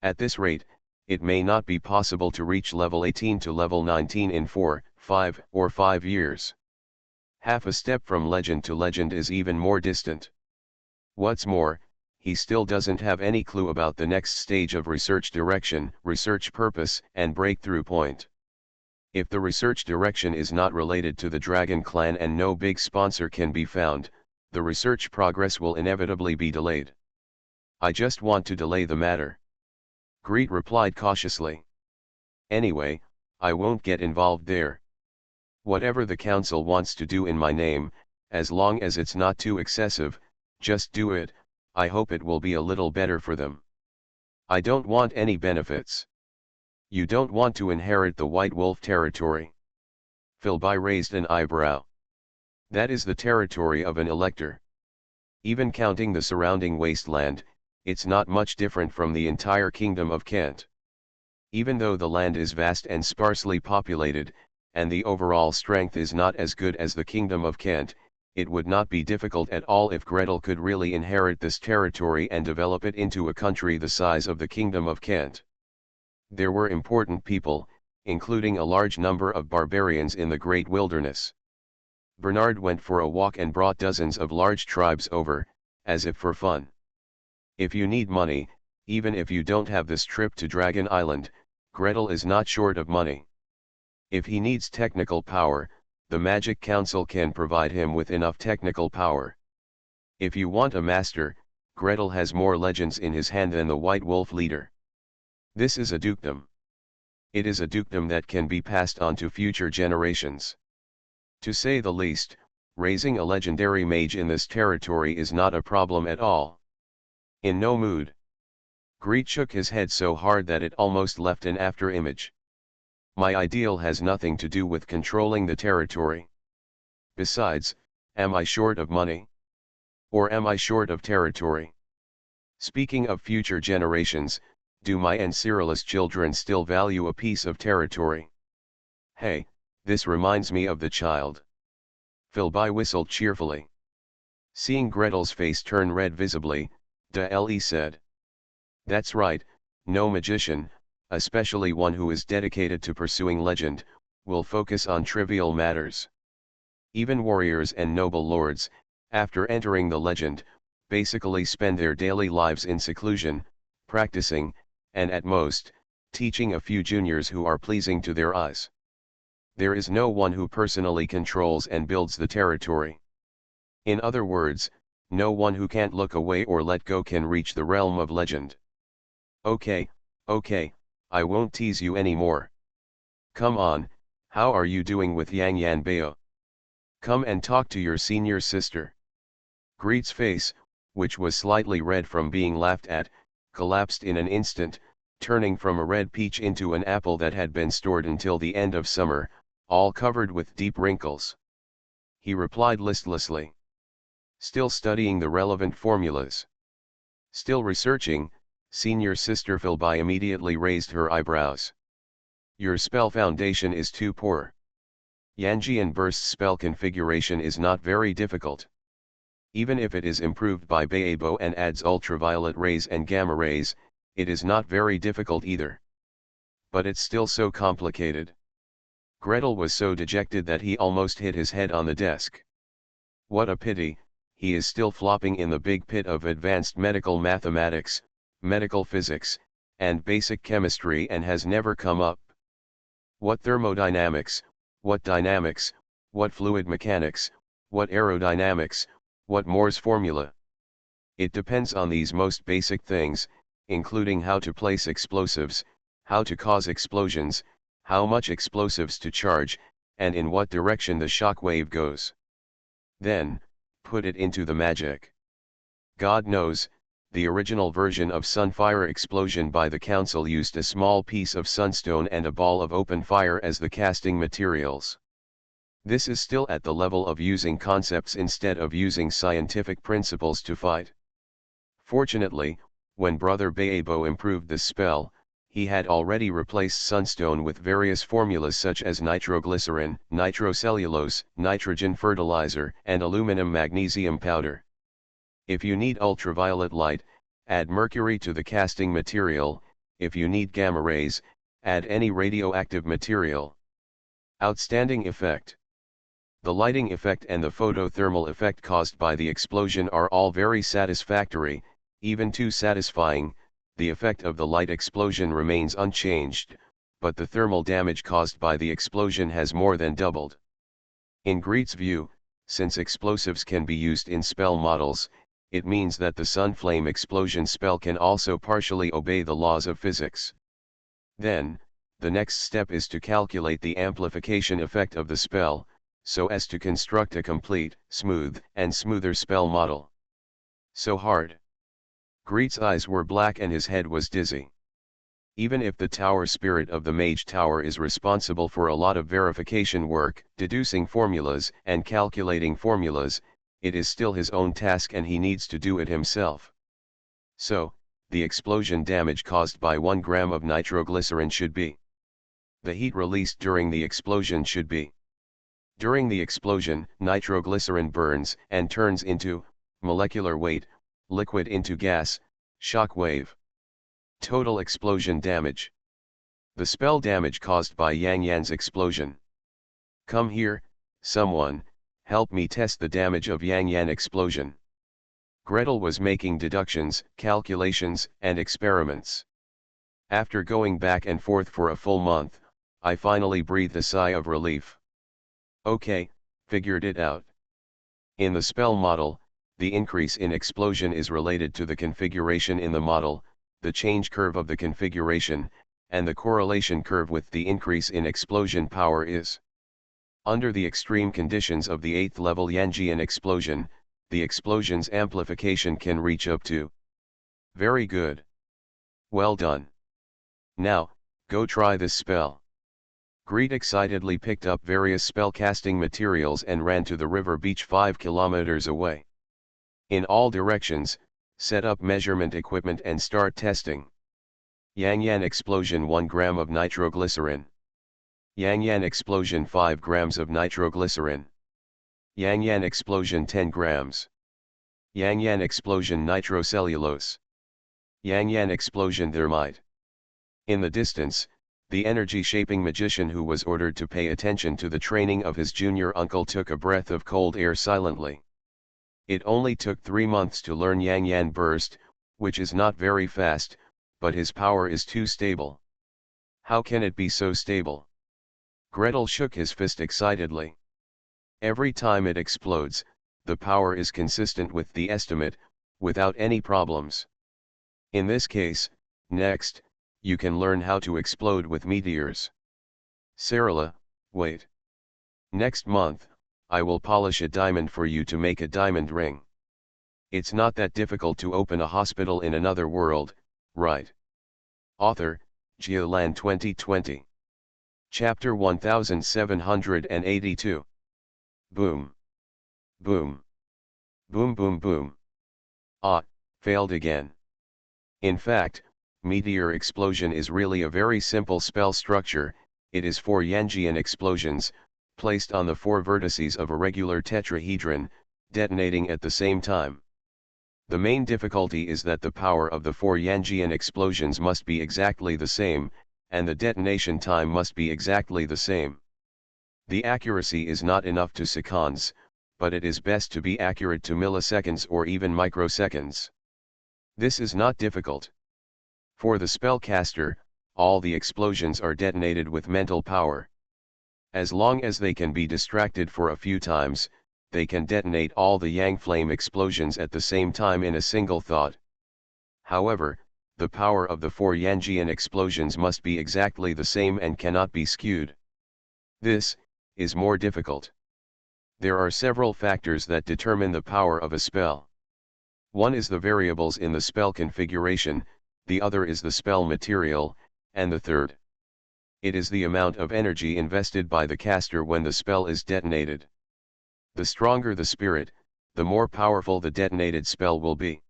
S1: At this rate, it may not be possible to reach level 18 to level 19 in 4, 5, or 5 years. Half a step from legend to legend is even more distant. What's more, he still doesn't have any clue about the next stage of research direction, research purpose, and breakthrough point. If the research direction is not related to the Dragon Clan and no big sponsor can be found, the research progress will inevitably be delayed. I just want to delay the matter. Greet replied cautiously. Anyway, I won't get involved there. Whatever the council wants to do in my name, as long as it's not too excessive, just do it. I hope it will be a little better for them. I don't want any benefits. You don't want to inherit the White Wolf territory? Philby raised an eyebrow. That is the territory of an elector. Even counting the surrounding wasteland, it's not much different from the entire kingdom of Kent. Even though the land is vast and sparsely populated, and the overall strength is not as good as the kingdom of Kent, it would not be difficult at all if Gretel could really inherit this territory and develop it into a country the size of the kingdom of Kent. There were important people, including a large number of barbarians in the great wilderness. Bernard went for a walk and brought dozens of large tribes over, as if for fun. If you need money, even if you don't have this trip to Dragon Island, Gretel is not short of money. If he needs technical power, the Magic Council can provide him with enough technical power. If you want a master, Gretel has more legends in his hand than the White Wolf leader. This is a dukedom. It is a dukedom that can be passed on to future generations. To say the least, raising a legendary mage in this territory is not a problem at all. In no mood. Greet shook his head so hard that it almost left an after-image. My ideal has nothing to do with controlling the territory. Besides, am I short of money? Or am I short of territory? Speaking of future generations, do my and Cyrilla's children still value a piece of territory? Hey, this reminds me of the child. Philby whistled cheerfully. Seeing Gretel's face turn red visibly, De said. That's right, no magician, especially one who is dedicated to pursuing legend, will focus on trivial matters. Even warriors and noble lords, after entering the legend, basically spend their daily lives in seclusion, practicing, and at most, teaching a few juniors who are pleasing to their eyes. There is no one who personally controls and builds the territory. In other words, no one who can't look away or let go can reach the realm of legend. Okay, I won't tease you anymore. Come on, how are you doing with Yang Yan Bao? Come and talk to your senior sister. Greet's face, which was slightly red from being laughed at, collapsed in an instant, turning from a red peach into an apple that had been stored until the end of summer, all covered with deep wrinkles. He replied listlessly. Still studying the relevant formulas. Still researching, senior sister Philby immediately raised her eyebrows. Your spell foundation is too poor. Yanjian Burst's spell configuration is not very difficult. Even if it is improved by Baebo and adds ultraviolet rays and gamma rays, it is not very difficult either. But it's still so complicated. Gretel was so dejected that he almost hit his head on the desk. What a pity, he is still flopping in the big pit of advanced medical mathematics, medical physics, and basic chemistry and has never come up. What thermodynamics, what dynamics, what fluid mechanics, what aerodynamics, what Moore's formula? It depends on these most basic things, including how to place explosives, how to cause explosions, how much explosives to charge, and in what direction the shock wave goes. Then, put it into the magic. God knows, the original version of Sunfire Explosion by the Council used a small piece of sunstone and a ball of open fire as the casting materials. This is still at the level of using concepts instead of using scientific principles to fight. Fortunately, when Brother Baebo improved the spell, he had already replaced sunstone with various formulas such as nitroglycerin, nitrocellulose, nitrogen fertilizer, and aluminum magnesium powder. If you need ultraviolet light, add mercury to the casting material. If you need gamma rays, add any radioactive material. Outstanding effect. The lighting effect and the photothermal effect caused by the explosion are all very satisfactory, even too satisfying. The effect of the light explosion remains unchanged, but the thermal damage caused by the explosion has more than doubled. In Greet's view, since explosives can be used in spell models, it means that the Sunflame Explosion spell can also partially obey the laws of physics. Then, the next step is to calculate the amplification effect of the spell, so as to construct a complete, smooth, and smoother spell model. So hard. Greet's eyes were black and his head was dizzy. Even if the tower spirit of the Mage Tower is responsible for a lot of verification work, deducing formulas and calculating formulas, it is still his own task and he needs to do it himself. So, the explosion damage caused by 1 gram of nitroglycerin should be. The heat released during the explosion should be. During the explosion, nitroglycerin burns and turns into molecular weight, liquid into gas, shock wave. Total explosion damage. The spell damage caused by Yang Yan's explosion. Come here, someone, help me test the damage of Yang Yan explosion. Gretel was making deductions, calculations, and experiments. After going back and forth for a full month, I finally breathed a sigh of relief. Okay, figured it out. In the spell model, the increase in explosion is related to the configuration in the model, the change curve of the configuration, and the correlation curve with the increase in explosion power is. Under the extreme conditions of the 8th level Yanjian explosion, the explosion's amplification can reach up to. Very good. Well done. Now, go try this spell. Greet excitedly picked up various spellcasting materials and ran to the river beach 5 kilometers away. In all directions, set up measurement equipment and start testing. Yang Yan explosion 1 gram of nitroglycerin. Yang Yan explosion 5 grams of nitroglycerin. Yang Yan explosion 10 grams. Yang Yan explosion nitrocellulose. Yang Yan explosion thermite. In the distance, the energy-shaping magician who was ordered to pay attention to the training of his junior uncle took a breath of cold air silently. It only took 3 months to learn Yang Yan burst, which is not very fast, but his power is too stable. How can it be so stable? Gretel shook his fist excitedly. Every time it explodes, the power is consistent with the estimate, without any problems. In this case, next, you can learn how to explode with meteors. Sarala, wait. Next month, I will polish a diamond for you to make a diamond ring. It's not that difficult to open a hospital in another world, right? Author, Geolan 2020. Chapter 1782. Boom. Boom. Boom boom boom. Ah, failed again. In fact, meteor explosion is really a very simple spell structure. It is 4 Yanjian explosions, placed on the 4 vertices of a regular tetrahedron, detonating at the same time. The main difficulty is that the power of the 4 Yanjian explosions must be exactly the same, and the detonation time must be exactly the same. The accuracy is not enough to seconds, but it is best to be accurate to milliseconds or even microseconds. This is not difficult. For the spellcaster, all the explosions are detonated with mental power. As long as they can be distracted for a few times, they can detonate all the Yang flame explosions at the same time in a single thought. However, the power of the 4 Yanjian explosions must be exactly the same and cannot be skewed. This is more difficult. There are several factors that determine the power of a spell. One is the variables in the spell configuration, the other is the spell material, and the third. It is the amount of energy invested by the caster when the spell is detonated. The stronger the spirit, the more powerful the detonated spell will be.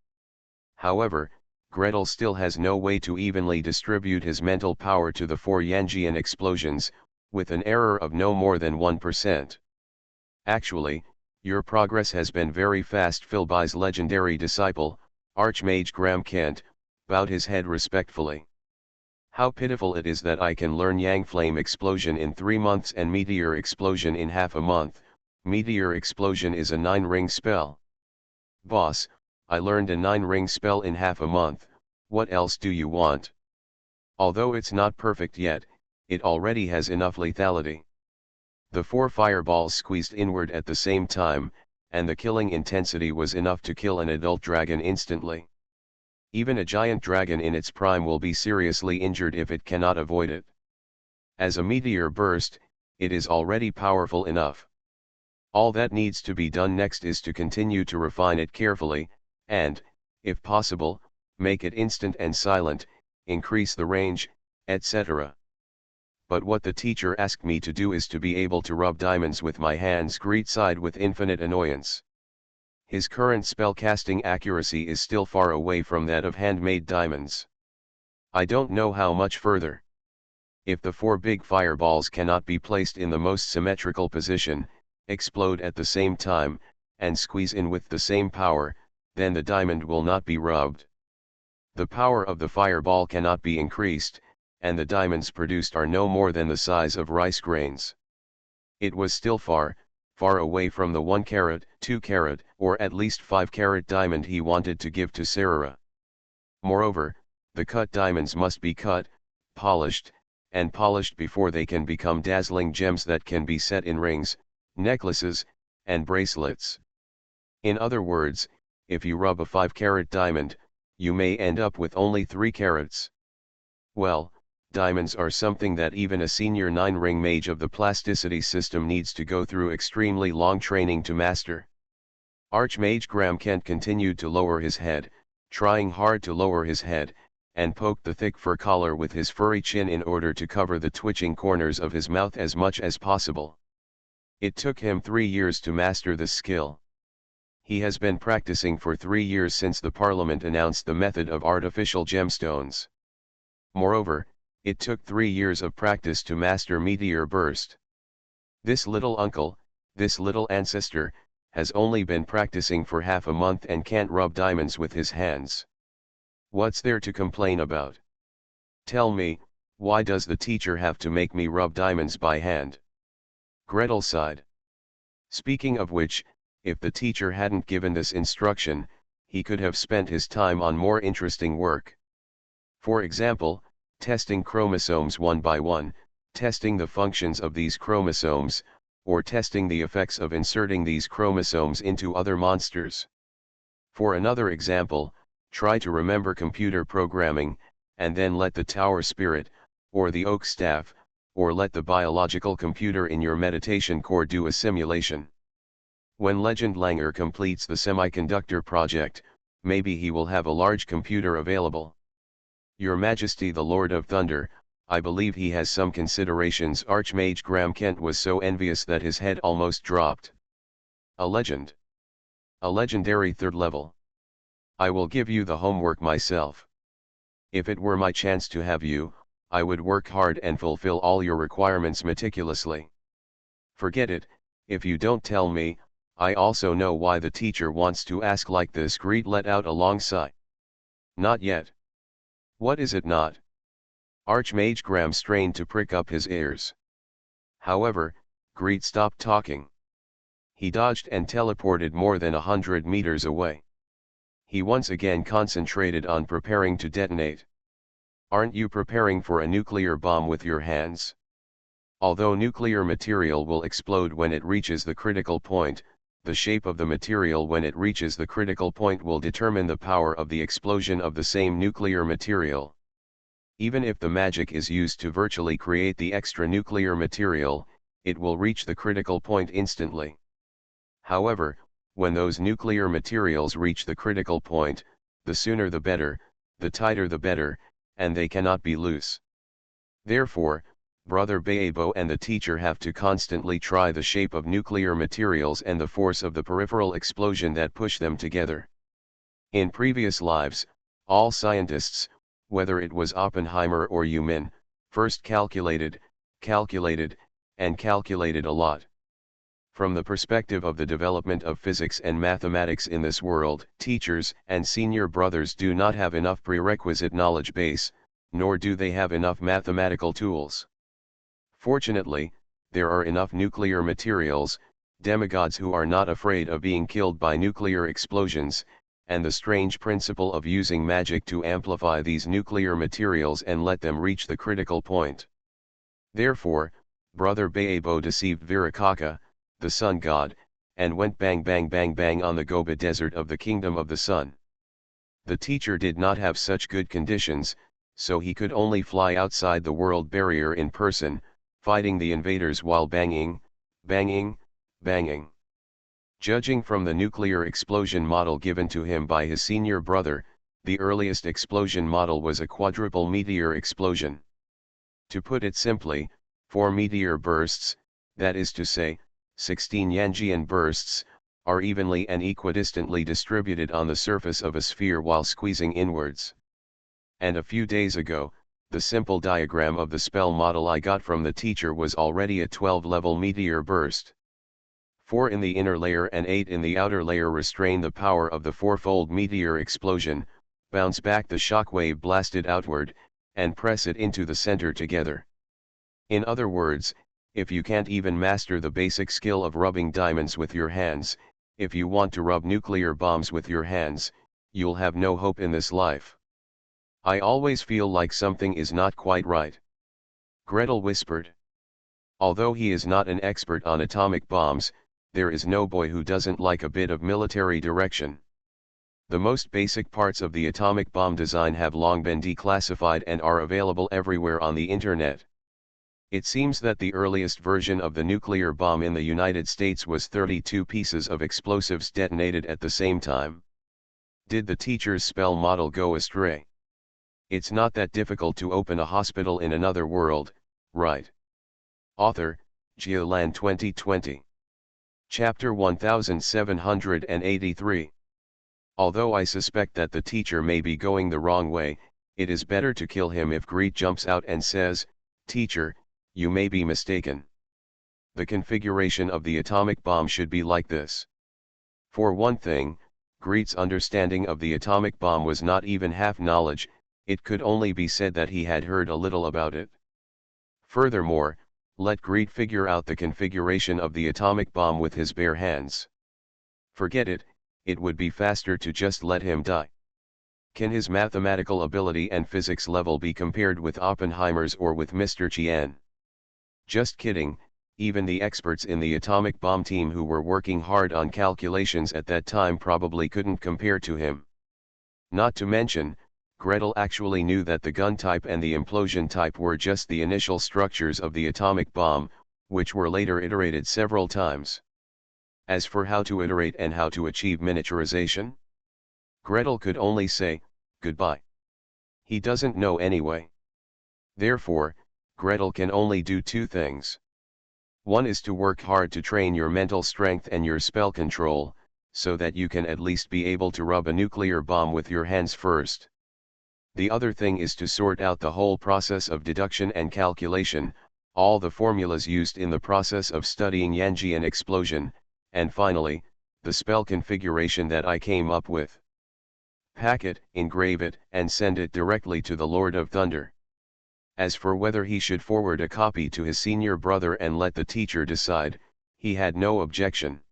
S1: However, Gretel still has no way to evenly distribute his mental power to the 4 Yanjian explosions, with an error of no more than 1%. Actually, your progress has been very fast. Philby's legendary disciple, Archmage Graham Kent, bowed his head respectfully. How pitiful it is that I can learn Yang Flame Explosion in 3 months and Meteor Explosion in half a month. Meteor Explosion is a 9-ring spell. Boss, I learned a 9-ring spell in half a month, what else do you want? Although it's not perfect yet, it already has enough lethality. The 4 fireballs squeezed inward at the same time, and the killing intensity was enough to kill an adult dragon instantly. Even a giant dragon in its prime will be seriously injured if it cannot avoid it. As a meteor burst, it is already powerful enough. All that needs to be done next is to continue to refine it carefully, and, if possible, make it instant and silent, increase the range, etc. But what the teacher asked me to do is to be able to rub diamonds with my hands. Greet sighed with infinite annoyance. His current spellcasting accuracy is still far away from that of handmade diamonds. I don't know how much further. If the 4 big fireballs cannot be placed in the most symmetrical position, explode at the same time, and squeeze in with the same power, then the diamond will not be rubbed. The power of the fireball cannot be increased, and the diamonds produced are no more than the size of rice grains. It was still far away from the 1 carat, 2 carat, or at least 5 carat diamond he wanted to give to Sarah. Moreover, the cut diamonds must be cut, polished, and polished before they can become dazzling gems that can be set in rings, necklaces, and bracelets. In other words, if you rub a 5-carat diamond, you may end up with only 3 carats. Well, diamonds are something that even a senior 9-ring mage of the plasticity system needs to go through extremely long training to master. Archmage Graham Kent continued to lower his head, trying hard to lower his head, and poked the thick fur collar with his furry chin in order to cover the twitching corners of his mouth as much as possible. It took him 3 years to master this skill. He has been practicing for 3 years since the Parliament announced the method of artificial gemstones. Moreover, it took 3 years of practice to master Meteor Burst. This little uncle, this little ancestor, has only been practicing for half a month and can't rub diamonds with his hands. What's there to complain about? Tell me, why does the teacher have to make me rub diamonds by hand? Gretel sighed. Speaking of which, if the teacher hadn't given this instruction, he could have spent his time on more interesting work. For example, testing chromosomes one by one, testing the functions of these chromosomes, or testing the effects of inserting these chromosomes into other monsters. For another example, try to remember computer programming, and then let the tower spirit, or the oak staff, or let the biological computer in your meditation core do a simulation. When Legend Langer completes the semiconductor project, maybe he will have a large computer available. Your Majesty the Lord of Thunder, I believe he has some considerations. Archmage Graham Kent was so envious that his head almost dropped. A legend. A legendary 3rd level. I will give you the homework myself. If it were my chance to have you, I would work hard and fulfill all your requirements meticulously. Forget it, if you don't tell me. I also know why the teacher wants to ask like this. Greet let out a long sigh. Not yet. What is it not? Archmage Graham strained to prick up his ears. However, Greet stopped talking. He dodged and teleported more than 100 meters away. He once again concentrated on preparing to detonate. Aren't you preparing for a nuclear bomb with your hands? Although nuclear material will explode when it reaches the critical point, the shape of the material when it reaches the critical point will determine the power of the explosion of the same nuclear material. Even if the magic is used to virtually create the extra nuclear material, it will reach the critical point instantly. However, when those nuclear materials reach the critical point, the sooner the better, the tighter the better, and they cannot be loose. Therefore, Brother Baebo and the teacher have to constantly try the shape of nuclear materials and the force of the peripheral explosion that push them together. In previous lives, all scientists, whether it was Oppenheimer or Yumin, first calculated, and calculated a lot. From the perspective of the development of physics and mathematics in this world, teachers and senior brothers do not have enough prerequisite knowledge base, nor do they have enough mathematical tools. Fortunately, there are enough nuclear materials, demigods who are not afraid of being killed by nuclear explosions, and the strange principle of using magic to amplify these nuclear materials and let them reach the critical point. Therefore, Brother Baebo deceived Virakaka, the sun god, and went bang bang bang bang on the Gobi desert of the kingdom of the sun. The teacher did not have such good conditions, so he could only fly outside the world barrier in person, fighting the invaders while banging, banging, banging. Judging from the nuclear explosion model given to him by his senior brother, the earliest explosion model was a quadruple meteor explosion. To put it simply, 4 meteor bursts, that is to say, 16 Yanjian bursts, are evenly and equidistantly distributed on the surface of a sphere while squeezing inwards. And a few days ago, the simple diagram of the spell model I got from the teacher was already a 12-level meteor burst. 4 in the inner layer and 8 in the outer layer restrain the power of the 4-fold meteor explosion, bounce back the shockwave blasted outward, and press it into the center together. In other words, if you can't even master the basic skill of rubbing diamonds with your hands, if you want to rub nuclear bombs with your hands, you'll have no hope in this life. I always feel like something is not quite right. Gretel whispered. Although he is not an expert on atomic bombs, there is no boy who doesn't like a bit of military direction. The most basic parts of the atomic bomb design have long been declassified and are available everywhere on the internet. It seems that the earliest version of the nuclear bomb in the United States was 32 pieces of explosives detonated at the same time. Did the teacher's spell model go astray? It's not that difficult to open a hospital in another world, right? Author, Geoland 2020. Chapter 1783. Although I suspect that the teacher may be going the wrong way, it is better to kill him if Greet jumps out and says, "Teacher, you may be mistaken. The configuration of the atomic bomb should be like this." For one thing, Greet's understanding of the atomic bomb was not even half knowledge, it could only be said that he had heard a little about it. Furthermore, let Greet figure out the configuration of the atomic bomb with his bare hands. Forget it, it would be faster to just let him die. Can his mathematical ability and physics level be compared with Oppenheimer's or with Mr. Chien? Just kidding, even the experts in the atomic bomb team who were working hard on calculations at that time probably couldn't compare to him. Not to mention, Gretel actually knew that the gun type and the implosion type were just the initial structures of the atomic bomb, which were later iterated several times. As for how to iterate and how to achieve miniaturization, Gretel could only say, "Goodbye." He doesn't know anyway. Therefore, Gretel can only do two things. One is to work hard to train your mental strength and your spell control, so that you can at least be able to rub a nuclear bomb with your hands first. The other thing is to sort out the whole process of deduction and calculation, all the formulas used in the process of studying Yanjian explosion, and finally, the spell configuration that I came up with. Pack it, engrave it, and send it directly to the Lord of Thunder. As for whether he should forward a copy to his senior brother and let the teacher decide, he had no objection.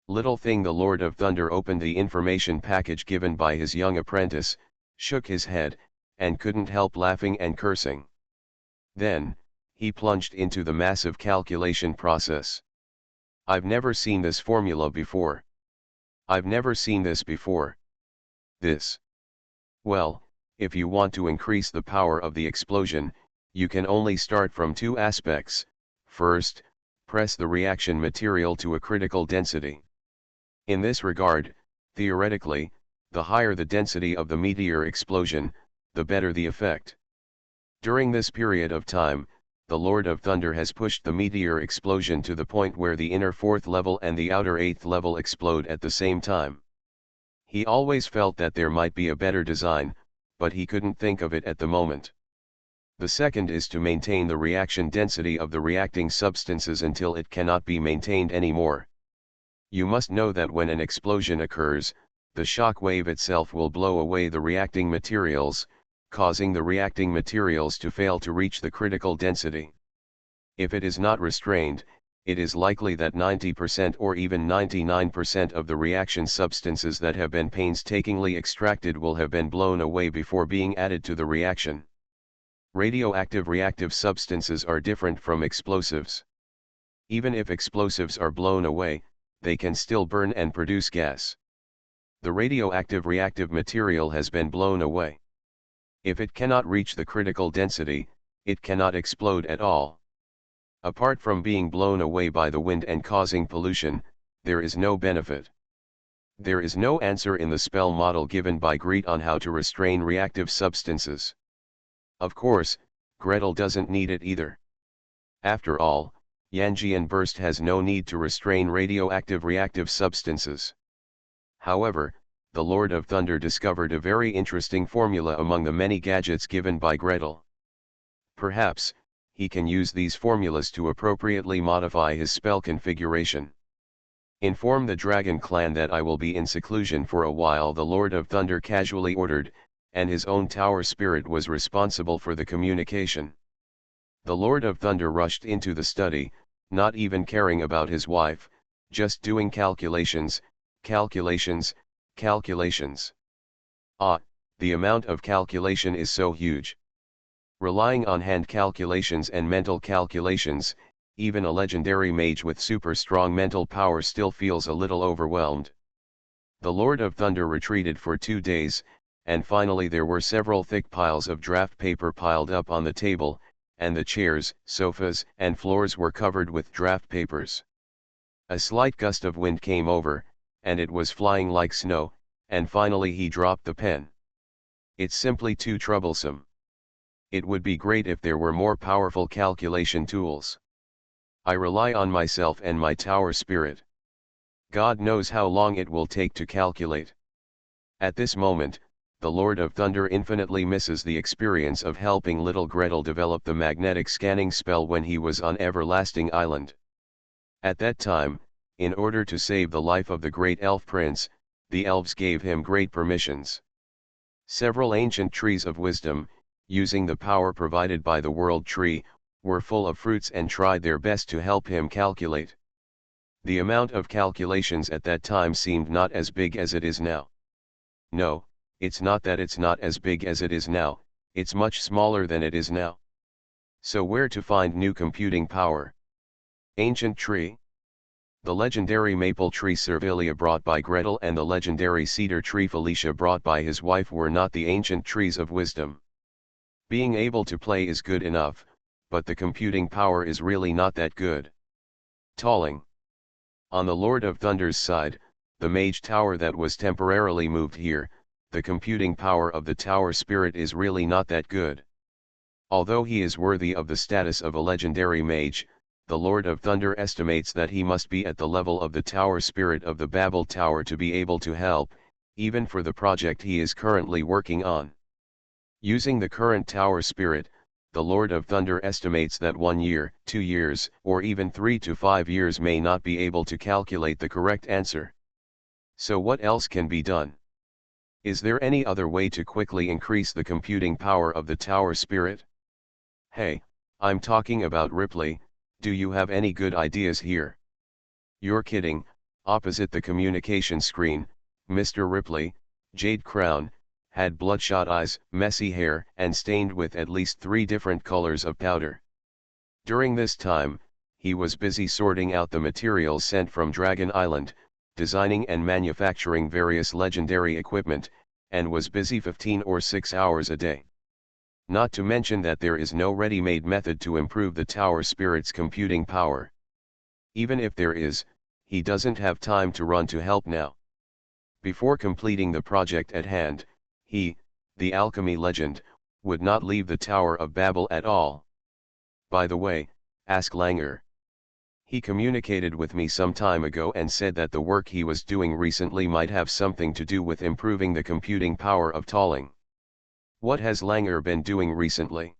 S1: Little thing, the Lord of Thunder opened the information package given by his young apprentice, shook his head, and couldn't help laughing and cursing. Then, he plunged into the massive calculation process. "I've never seen this formula before. I've never seen this before. This. Well, if you want to increase the power of the explosion, you can only start from two aspects. First, press the reaction material to a critical density. In this regard, theoretically, the higher the density of the meteor explosion, the better the effect. During this period of time, the Lord of Thunder has pushed the meteor explosion to the point where the inner 4th level and the outer 8th level explode at the same time. He always felt that there might be a better design, but he couldn't think of it at the moment. The second is to maintain the reaction density of the reacting substances until it cannot be maintained anymore. You must know that when an explosion occurs, the shock wave itself will blow away the reacting materials, causing the reacting materials to fail to reach the critical density. If it is not restrained, it is likely that 90% or even 99% of the reaction substances that have been painstakingly extracted will have been blown away before being added to the reaction. Radioactive reactive substances are different from explosives. Even if explosives are blown away, they can still burn and produce gas. The radioactive reactive material has been blown away. If it cannot reach the critical density, it cannot explode at all. Apart from being blown away by the wind and causing pollution, there is no benefit. There is no answer in the spell model given by Greet on how to restrain reactive substances. Of course, Gretel doesn't need it either. After all, Yanjian burst has no need to restrain radioactive reactive substances. However, the Lord of Thunder discovered a very interesting formula among the many gadgets given by Gretel. Perhaps, he can use these formulas to appropriately modify his spell configuration. "Inform the Dragon Clan that I will be in seclusion for a while," the Lord of Thunder casually ordered, and his own tower spirit was responsible for the communication. The Lord of Thunder rushed into the study, not even caring about his wife, just doing calculations, calculations, calculations. Ah, the amount of calculation is so huge. Relying on hand calculations and mental calculations, even a legendary mage with super strong mental power still feels a little overwhelmed. The Lord of Thunder retreated for 2 days, and finally there were several thick piles of draft paper piled up on the table, and the chairs, sofas, and floors were covered with draft papers. A slight gust of wind came over, and it was flying like snow, and finally he dropped the pen. It's simply too troublesome. It would be great if there were more powerful calculation tools. I rely on myself and my tower spirit. God knows how long it will take to calculate. At this moment, the Lord of Thunder infinitely misses the experience of helping little Gretel develop the magnetic scanning spell when he was on Everlasting Island. At that time, in order to save the life of the great elf prince, the elves gave him great permissions. Several ancient trees of wisdom, using the power provided by the world tree, were full of fruits and tried their best to help him calculate. The amount of calculations at that time seemed not as big as it is now. No, it's not that it's not as big as it is now, it's much smaller than it is now. So where to find new computing power? Ancient tree? The legendary maple tree Servilia brought by Gretel and the legendary cedar tree Felicia brought by his wife were not the ancient trees of wisdom. Being able to play is good enough, but the computing power is really not that good. Tolling. On the Lord of Thunder's side, the mage tower that was temporarily moved here, the computing power of the tower spirit is really not that good. Although he is worthy of the status of a legendary mage, the Lord of Thunder estimates that he must be at the level of the tower spirit of the Babel Tower to be able to help, even for the project he is currently working on. Using the current tower spirit, the Lord of Thunder estimates that 1 year, 2 years, or even 3 to 5 years may not be able to calculate the correct answer. So what else can be done? Is there any other way to quickly increase the computing power of the tower spirit? Hey, I'm talking about Ripley, do you have any good ideas here? You're kidding. Opposite the communication screen, Mr. Ripley, jade crown, had bloodshot eyes, messy hair, and stained with at least 3 different colors of powder. During this time, he was busy sorting out the materials sent from Dragon Island, designing and manufacturing various legendary equipment, and was busy 15 or 6 hours a day. Not to mention that there is no ready-made method to improve the tower spirit's computing power. Even if there is, he doesn't have time to run to help now. Before completing the project at hand, he, the alchemy legend, would not leave the Tower of Babel at all. By the way, ask Langer. He communicated with me some time ago and said that the work he was doing recently might have something to do with improving the computing power of Tolling. What has Langer been doing recently?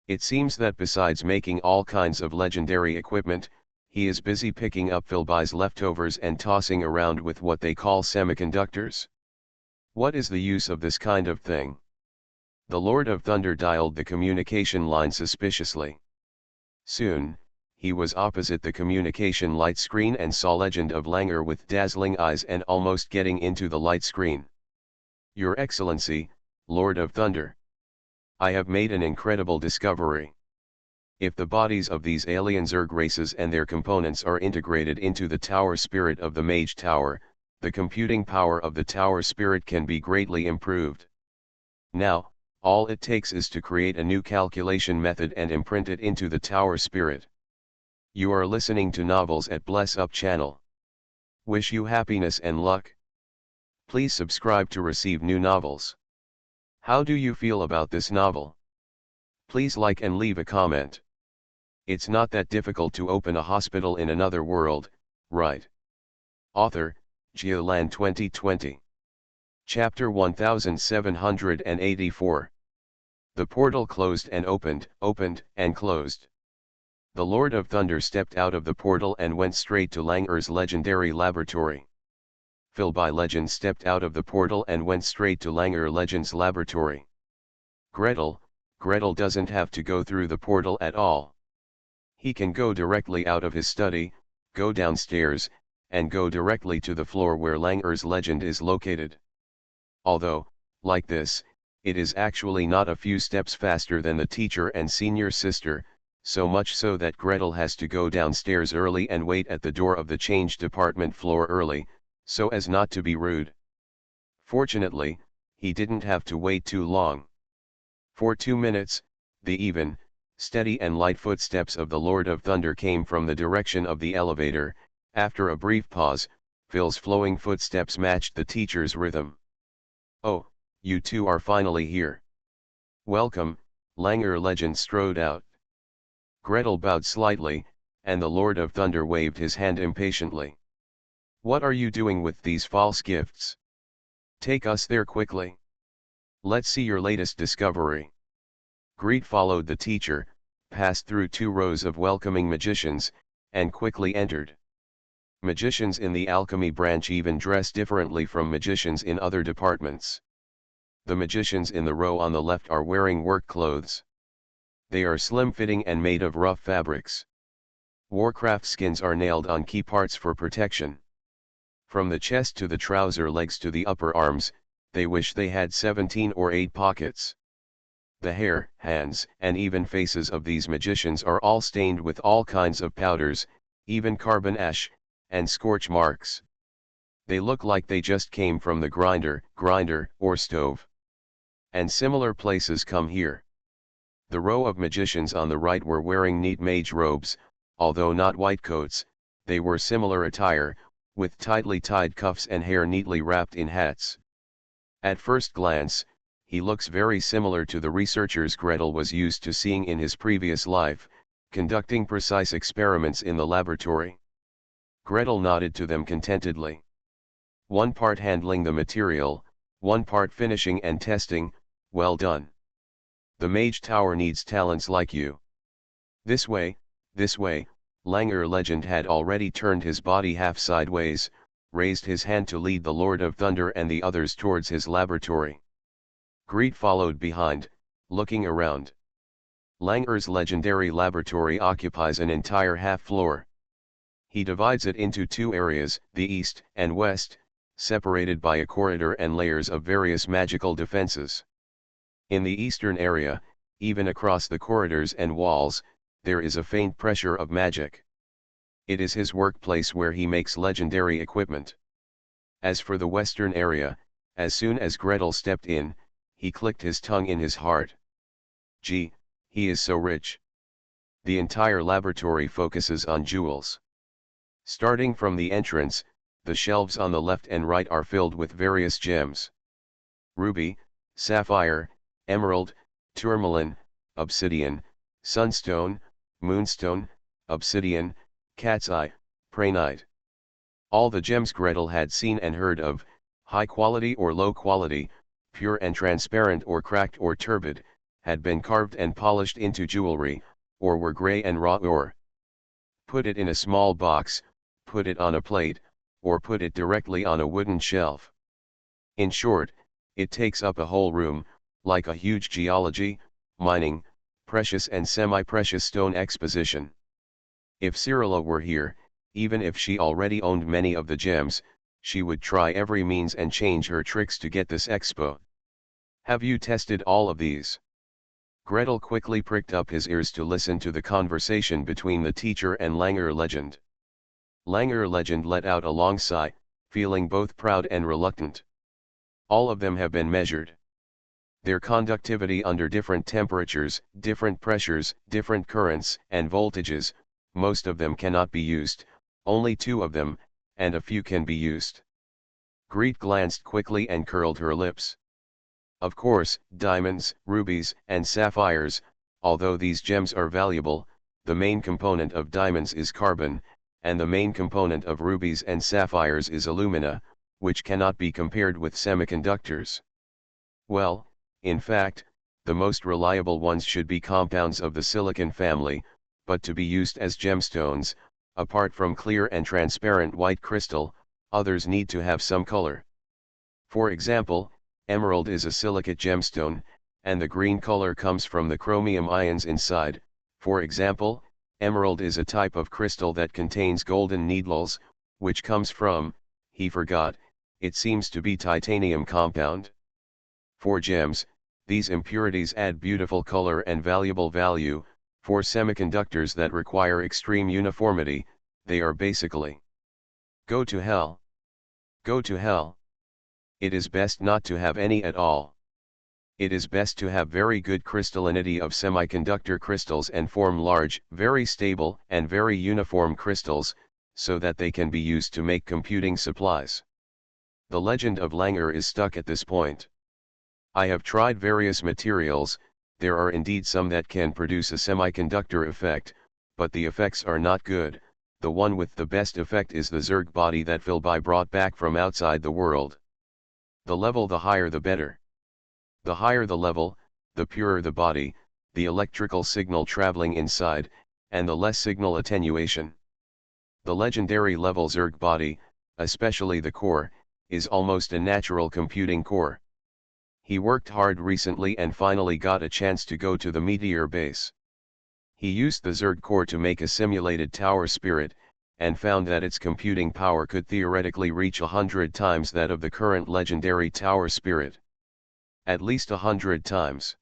S1: It seems that besides making all kinds of legendary equipment, he is busy picking up Philby's leftovers and tossing around with what they call semiconductors. What is the use of this kind of thing? The Lord of Thunder dialed the communication line suspiciously. Soon, he was opposite the communication light screen and saw Legend of Langer with dazzling eyes and almost getting into the light screen. Your Excellency, Lord of Thunder. I have made an incredible discovery. If the bodies of these alien Zerg races and their components are integrated into the tower spirit of the Mage Tower, the computing power of the tower spirit can be greatly improved. Now, all it takes is to create a new calculation method and imprint it into the tower spirit. You are listening to Novels at Bless Up channel. Wish you happiness and luck. Please subscribe to receive new novels. How do you feel about this novel? Please like and leave a comment. It's not that difficult to open a hospital in another world, right? Author, Geoland 2020. Chapter 1784. The portal closed and opened, opened and closed. The Lord of Thunder stepped out of the portal and went straight to Langer's legendary laboratory. Philby Legend stepped out of the portal and went straight to Langer Legend's laboratory. Gretel doesn't have to go through the portal at all. He can go directly out of his study, go downstairs, and go directly to the floor where Langer's Legend is located. Although, like this, It is actually not a few steps faster than the teacher and senior sister, so much so that Gretel has to go downstairs early and wait at the door of the change department floor early, so as not to be rude. Fortunately, he didn't have to wait too long. For 2 minutes, the even, steady and light footsteps of the Lord of Thunder came from the direction of the elevator. After a brief pause, Phil's flowing footsteps matched the teacher's rhythm. "Oh, you two are finally here. Welcome," Langer Legend strode out. Gretel bowed slightly, and the Lord of Thunder waved his hand impatiently. "What are you doing with these false gifts? Take us there quickly. Let's see your latest discovery." Greet followed the teacher, passed through 2 rows of welcoming magicians, and quickly entered. Magicians in the alchemy branch even dress differently from magicians in other departments. The magicians in the row on the left are wearing work clothes. They are slim-fitting and made of rough fabrics. Warcraft skins are nailed on key parts for protection. From the chest to the trouser legs to the upper arms, they wish they had 17 or 8 pockets. The hair, hands, and even faces of these magicians are all stained with all kinds of powders, even carbon ash, and scorch marks. They look like they just came from the grinder, or stove. And similar places come here. The row of magicians on the right were wearing neat mage robes, although not white coats. They were similar attire, with tightly tied cuffs and hair neatly wrapped in hats. At first glance, he looks very similar to the researchers Gretel was used to seeing in his previous life, conducting precise experiments in the laboratory. Gretel nodded to them contentedly. "One part handling the material, one part finishing and testing. Well done. The Mage Tower needs talents like you. This way, this way." Langer Legend had already turned his body half sideways, raised his hand to lead the Lord of Thunder and the others towards his laboratory. Greet followed behind, looking around. Langer's legendary laboratory occupies an entire half-floor. He divides it into 2 areas, the east and west, separated by a corridor and layers of various magical defenses. In the eastern area, even across the corridors and walls, there is a faint pressure of magic. It is his workplace where he makes legendary equipment. As for the western area, as soon as Gretel stepped in, he clicked his tongue in his heart. Gee, he is so rich. The entire laboratory focuses on jewels. Starting from the entrance, the shelves on the left and right are filled with various gems. Ruby, sapphire, emerald, tourmaline, obsidian, sunstone, moonstone, obsidian, cat's eye, prehnite. All the gems Gretel had seen and heard of, high quality or low quality, pure and transparent or cracked or turbid, had been carved and polished into jewelry, or were gray and raw ore. Put it in a small box, put it on a plate, or put it directly on a wooden shelf. In short, it takes up a whole room, like a huge geology, mining, precious and semi-precious stone exposition. If Cyrilla were here, even if she already owned many of the gems, she would try every means and change her tricks to get this expo. "Have you tested all of these?" Gretel quickly pricked up his ears to listen to the conversation between the teacher and Langer Legend. Langer Legend let out a long sigh, feeling both proud and reluctant. "All of them have been measured. Their conductivity under different temperatures, different pressures, different currents and voltages, most of them cannot be used, only 2 of them, and a few can be used." Greet glanced quickly and curled her lips. Of course, diamonds, rubies, and sapphires, although these gems are valuable, the main component of diamonds is carbon, and the main component of rubies and sapphires is alumina, which cannot be compared with semiconductors. Well, in fact, the most reliable ones should be compounds of the silicon family, but to be used as gemstones, apart from clear and transparent white crystal, others need to have some color. For example, emerald is a silicate gemstone, and the green color comes from the chromium ions inside. For example, emerald is a type of crystal that contains golden needles, which comes from, he forgot, it seems to be titanium compound. For gems, These impurities add beautiful color and valuable value. For semiconductors that require extreme uniformity, they are basically go to hell. Go to hell. It is best not to have any at all. It is best to have very good crystallinity of semiconductor crystals and form large, very stable and very uniform crystals, so that they can be used to make computing supplies. The legend of Langer is stuck at this point. I have tried various materials. There are indeed some that can produce a semiconductor effect, but the effects are not good. The one with the best effect is the Zerg body that Philby brought back from outside the world. The level the higher the better. The higher the level, the purer the body, the electrical signal traveling inside, and the less signal attenuation. The legendary level Zerg body, especially the core, is almost a natural computing core. He worked hard recently and finally got a chance to go to the meteor base. He used the Zerg core to make a simulated tower spirit, and found that its computing power could theoretically reach 100 times that of the current legendary tower spirit. At least 100 times.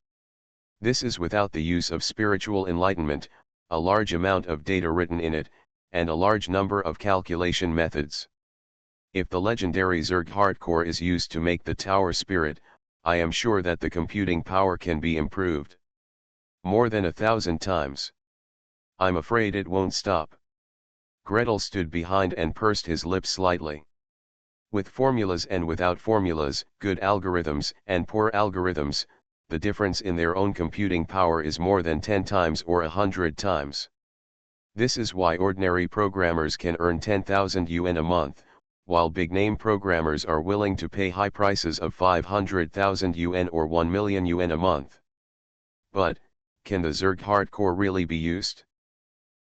S1: This is without the use of spiritual enlightenment, a large amount of data written in it, and a large number of calculation methods. If the legendary Zerg hardcore is used to make the tower spirit, I am sure that the computing power can be improved more than 1,000 times. I'm afraid it won't stop. Gretel stood behind and pursed his lips slightly. With formulas and without formulas, good algorithms and poor algorithms, the difference in their own computing power is more than 10 times or 100 times. This is why ordinary programmers can earn 10,000 yuan a month, while big-name programmers are willing to pay high prices of 500,000 yuan or 1 million yuan a month. But, can the Zerg hardcore really be used?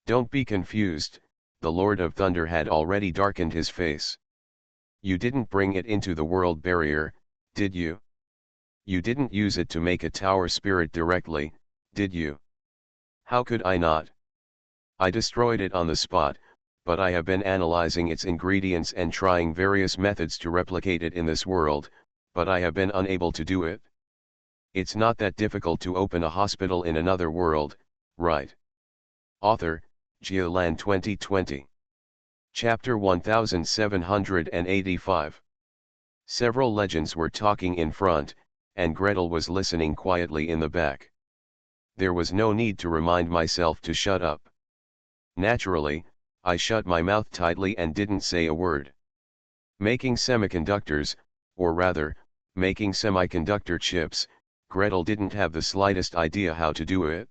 S1: Don't be confused, the Lord of Thunder had already darkened his face. You didn't bring it into the world barrier, did you? You didn't use it to make a tower spirit directly, did you? How could I not? I destroyed it on the spot, but I have been analyzing its ingredients and trying various methods to replicate it in this world, but I have been unable to do it. It's not that difficult to open a hospital in another world, right? Author, Geolan 2020. Chapter 1785. Several legends were talking in front, and Gretel was listening quietly in the back. There was no need to remind myself to shut up. Naturally, I shut my mouth tightly and didn't say a word. Making semiconductors, or rather, making semiconductor chips, Gretel didn't have the slightest idea how to do it.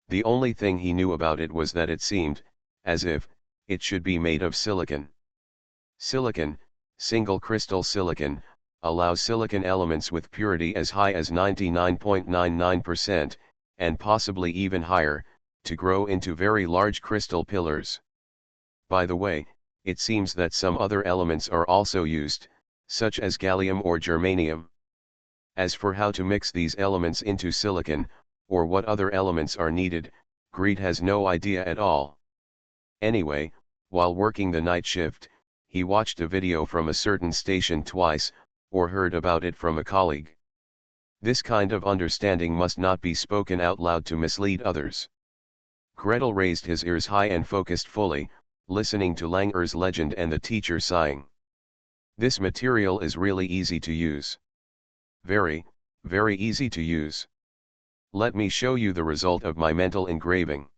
S1: The only thing he knew about it was that it seemed, as if, it should be made of silicon. Silicon, single crystal silicon, allows silicon elements with purity as high as 99.99%, and possibly even higher, to grow into very large crystal pillars. By the way, it seems that some other elements are also used, such as gallium or germanium. As for how to mix these elements into silicon, or what other elements are needed, Greed has no idea at all. Anyway, while working the night shift, he watched a video from a certain station twice, or heard about it from a colleague. This kind of understanding must not be spoken out loud to mislead others. Gretel raised his ears high and focused fully, listening to Langer's legend and the teacher sighing. This material is really easy to use. Very, very easy to use. Let me show you the result of my mental engraving.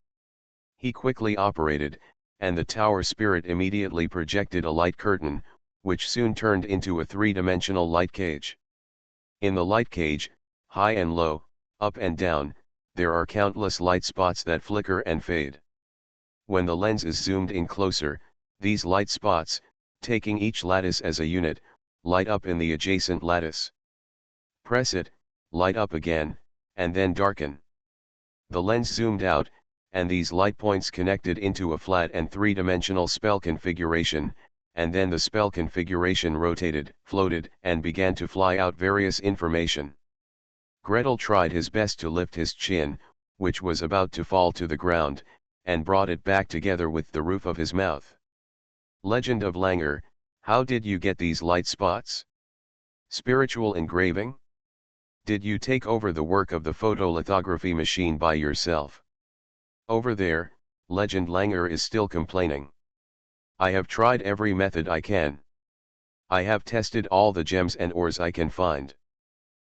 S1: He quickly operated, and the tower spirit immediately projected a light curtain, which soon turned into a three-dimensional light cage. In the light cage, high and low, up and down, there are countless light spots that flicker and fade. When the lens is zoomed in closer, these light spots, taking each lattice as a unit, light up in the adjacent lattice. Press it, light up again, and then darken. The lens zoomed out, and these light points connected into a flat and three-dimensional spell configuration, and then the spell configuration rotated, floated, and began to fly out various information. Gretel tried his best to lift his chin, which was about to fall to the ground, and brought it back together with the roof of his mouth. Legend of Langer, how did you get these light spots? Spiritual engraving? Did you take over the work of the photolithography machine by yourself? Over there, Legend Langer is still complaining. I have tried every method I can. I have tested all the gems and ores I can find.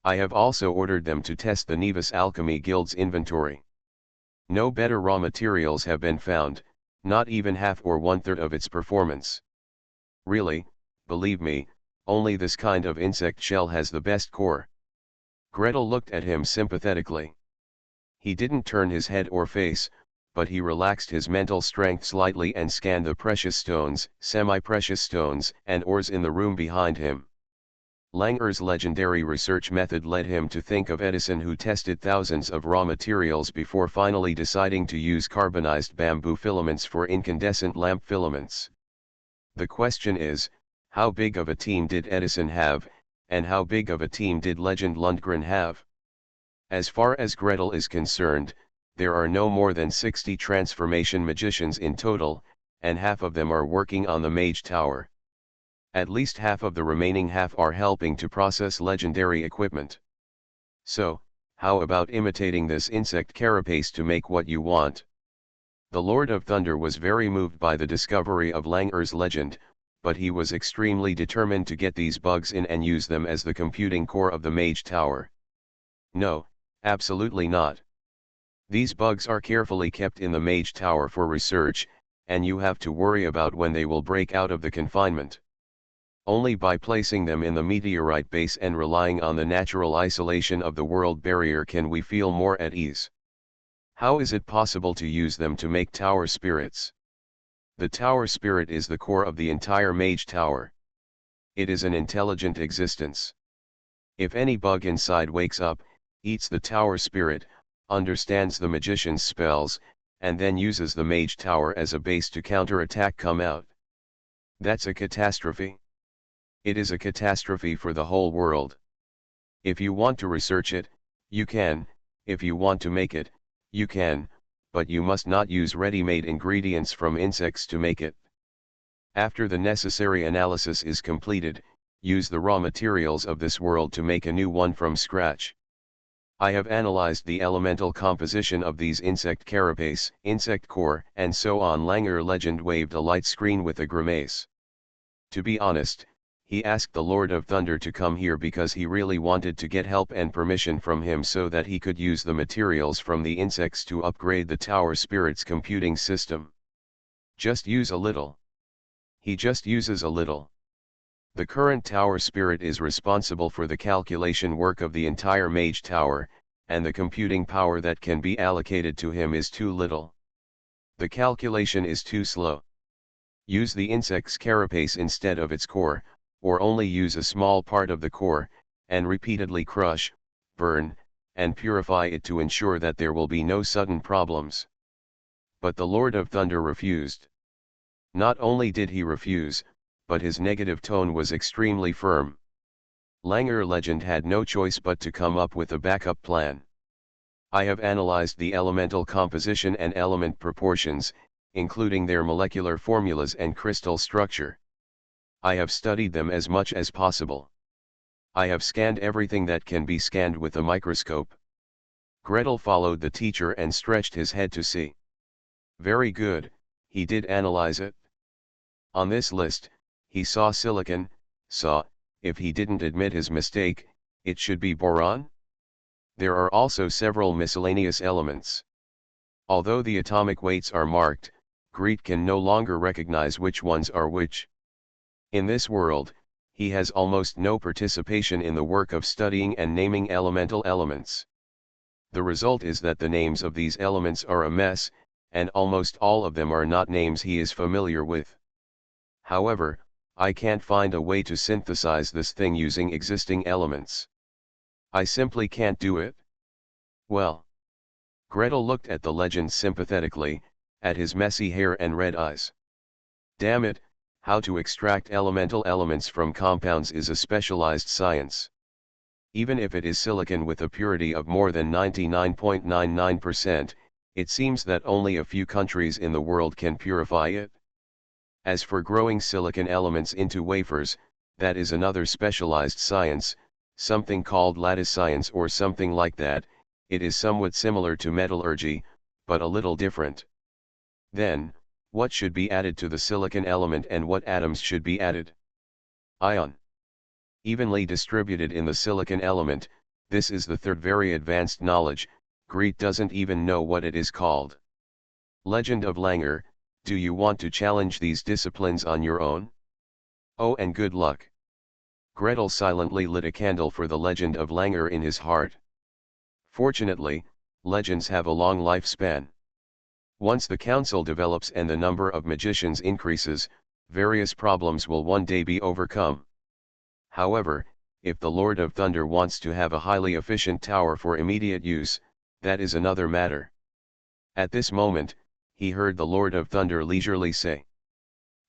S1: I have also ordered them to test the Nevis Alchemy Guild's inventory. No better raw materials have been found, not even half or one-third of its performance. Really, believe me, only this kind of insect shell has the best core. Gretel looked at him sympathetically. He didn't turn his head or face, but he relaxed his mental strength slightly and scanned the precious stones, semi-precious stones, and ores in the room behind him. Langer's legendary research method led him to think of Edison, who tested thousands of raw materials before finally deciding to use carbonized bamboo filaments for incandescent lamp filaments. The question is, how big of a team did Edison have, and how big of a team did Legend Lundgren have? As far as Gretel is concerned, there are no more than 60 transformation magicians in total, and half of them are working on the Mage Tower. At least half of the remaining half are helping to process legendary equipment. So, how about imitating this insect carapace to make what you want? The Lord of Thunder was very moved by the discovery of Langer's legend, but he was extremely determined to get these bugs in and use them as the computing core of the Mage Tower. No, absolutely not. These bugs are carefully kept in the Mage Tower for research, and you have to worry about when they will break out of the confinement. Only by placing them in the meteorite base and relying on the natural isolation of the world barrier can we feel more at ease. How is it possible to use them to make tower spirits? The tower spirit is the core of the entire Mage Tower. It is an intelligent existence. If any bug inside wakes up, eats the tower spirit, understands the magician's spells, and then uses the Mage Tower as a base to counterattack come out. That's a catastrophe. It is a catastrophe for the whole world. If you want to research it, you can; if you want to make it, you can, but you must not use ready-made ingredients from insects to make it. After the necessary analysis is completed, use the raw materials of this world to make a new one from scratch. I have analyzed the elemental composition of these insect carapace, insect core, and so on. Langer Legend waved a light screen with a grimace. To be honest, he asked the Lord of Thunder to come here because he really wanted to get help and permission from him so that he could use the materials from the insects to upgrade the tower spirit's computing system. Just use a little. He just uses a little. The current tower spirit is responsible for the calculation work of the entire Mage Tower, and the computing power that can be allocated to him is too little. The calculation is too slow. Use the insect's carapace instead of its core, or only use a small part of the core, and repeatedly crush, burn, and purify it to ensure that there will be no sudden problems. But the Lord of Thunder refused. Not only did he refuse, but his negative tone was extremely firm. Langer Legend had no choice but to come up with a backup plan. I have analyzed the elemental composition and element proportions, including their molecular formulas and crystal structure. I have studied them as much as possible. I have scanned everything that can be scanned with a microscope. Gretel followed the teacher and stretched his head to see. Very good, he did analyze it. On this list, he saw silicon, if he didn't admit his mistake, it should be boron. There are also several miscellaneous elements. Although the atomic weights are marked, Greet can no longer recognize which ones are which. In this world, he has almost no participation in the work of studying and naming elemental elements. The result is that the names of these elements are a mess, and almost all of them are not names he is familiar with. However, I can't find a way to synthesize this thing using existing elements. I simply can't do it. Well. Gretel looked at the legend sympathetically, at his messy hair and red eyes. Damn it, how to extract elemental elements from compounds is a specialized science. Even if it is silicon with a purity of more than 99.99%, it seems that only a few countries in the world can purify it. As for growing silicon elements into wafers, that is another specialized science, something called lattice science or something like that. It is somewhat similar to metallurgy, but a little different. Then, what should be added to the silicon element and what atoms should be added? Ion. Evenly distributed in the silicon element, this is the third very advanced knowledge. Greet doesn't even know what it is called. Legend of Langer, do you want to challenge these disciplines on your own? Oh, and good luck. Gretel silently lit a candle for the legend of Langer in his heart. Fortunately, legends have a long lifespan. Once the council develops and the number of magicians increases, various problems will one day be overcome. However, if the Lord of Thunder wants to have a highly efficient tower for immediate use, that is another matter. At this moment, he heard the Lord of Thunder leisurely say,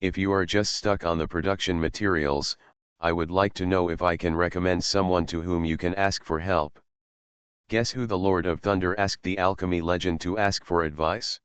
S1: "If you are just stuck on the production materials, I would like to know if I can recommend someone to whom you can ask for help." Guess who the Lord of Thunder asked the alchemy legend to ask for advice?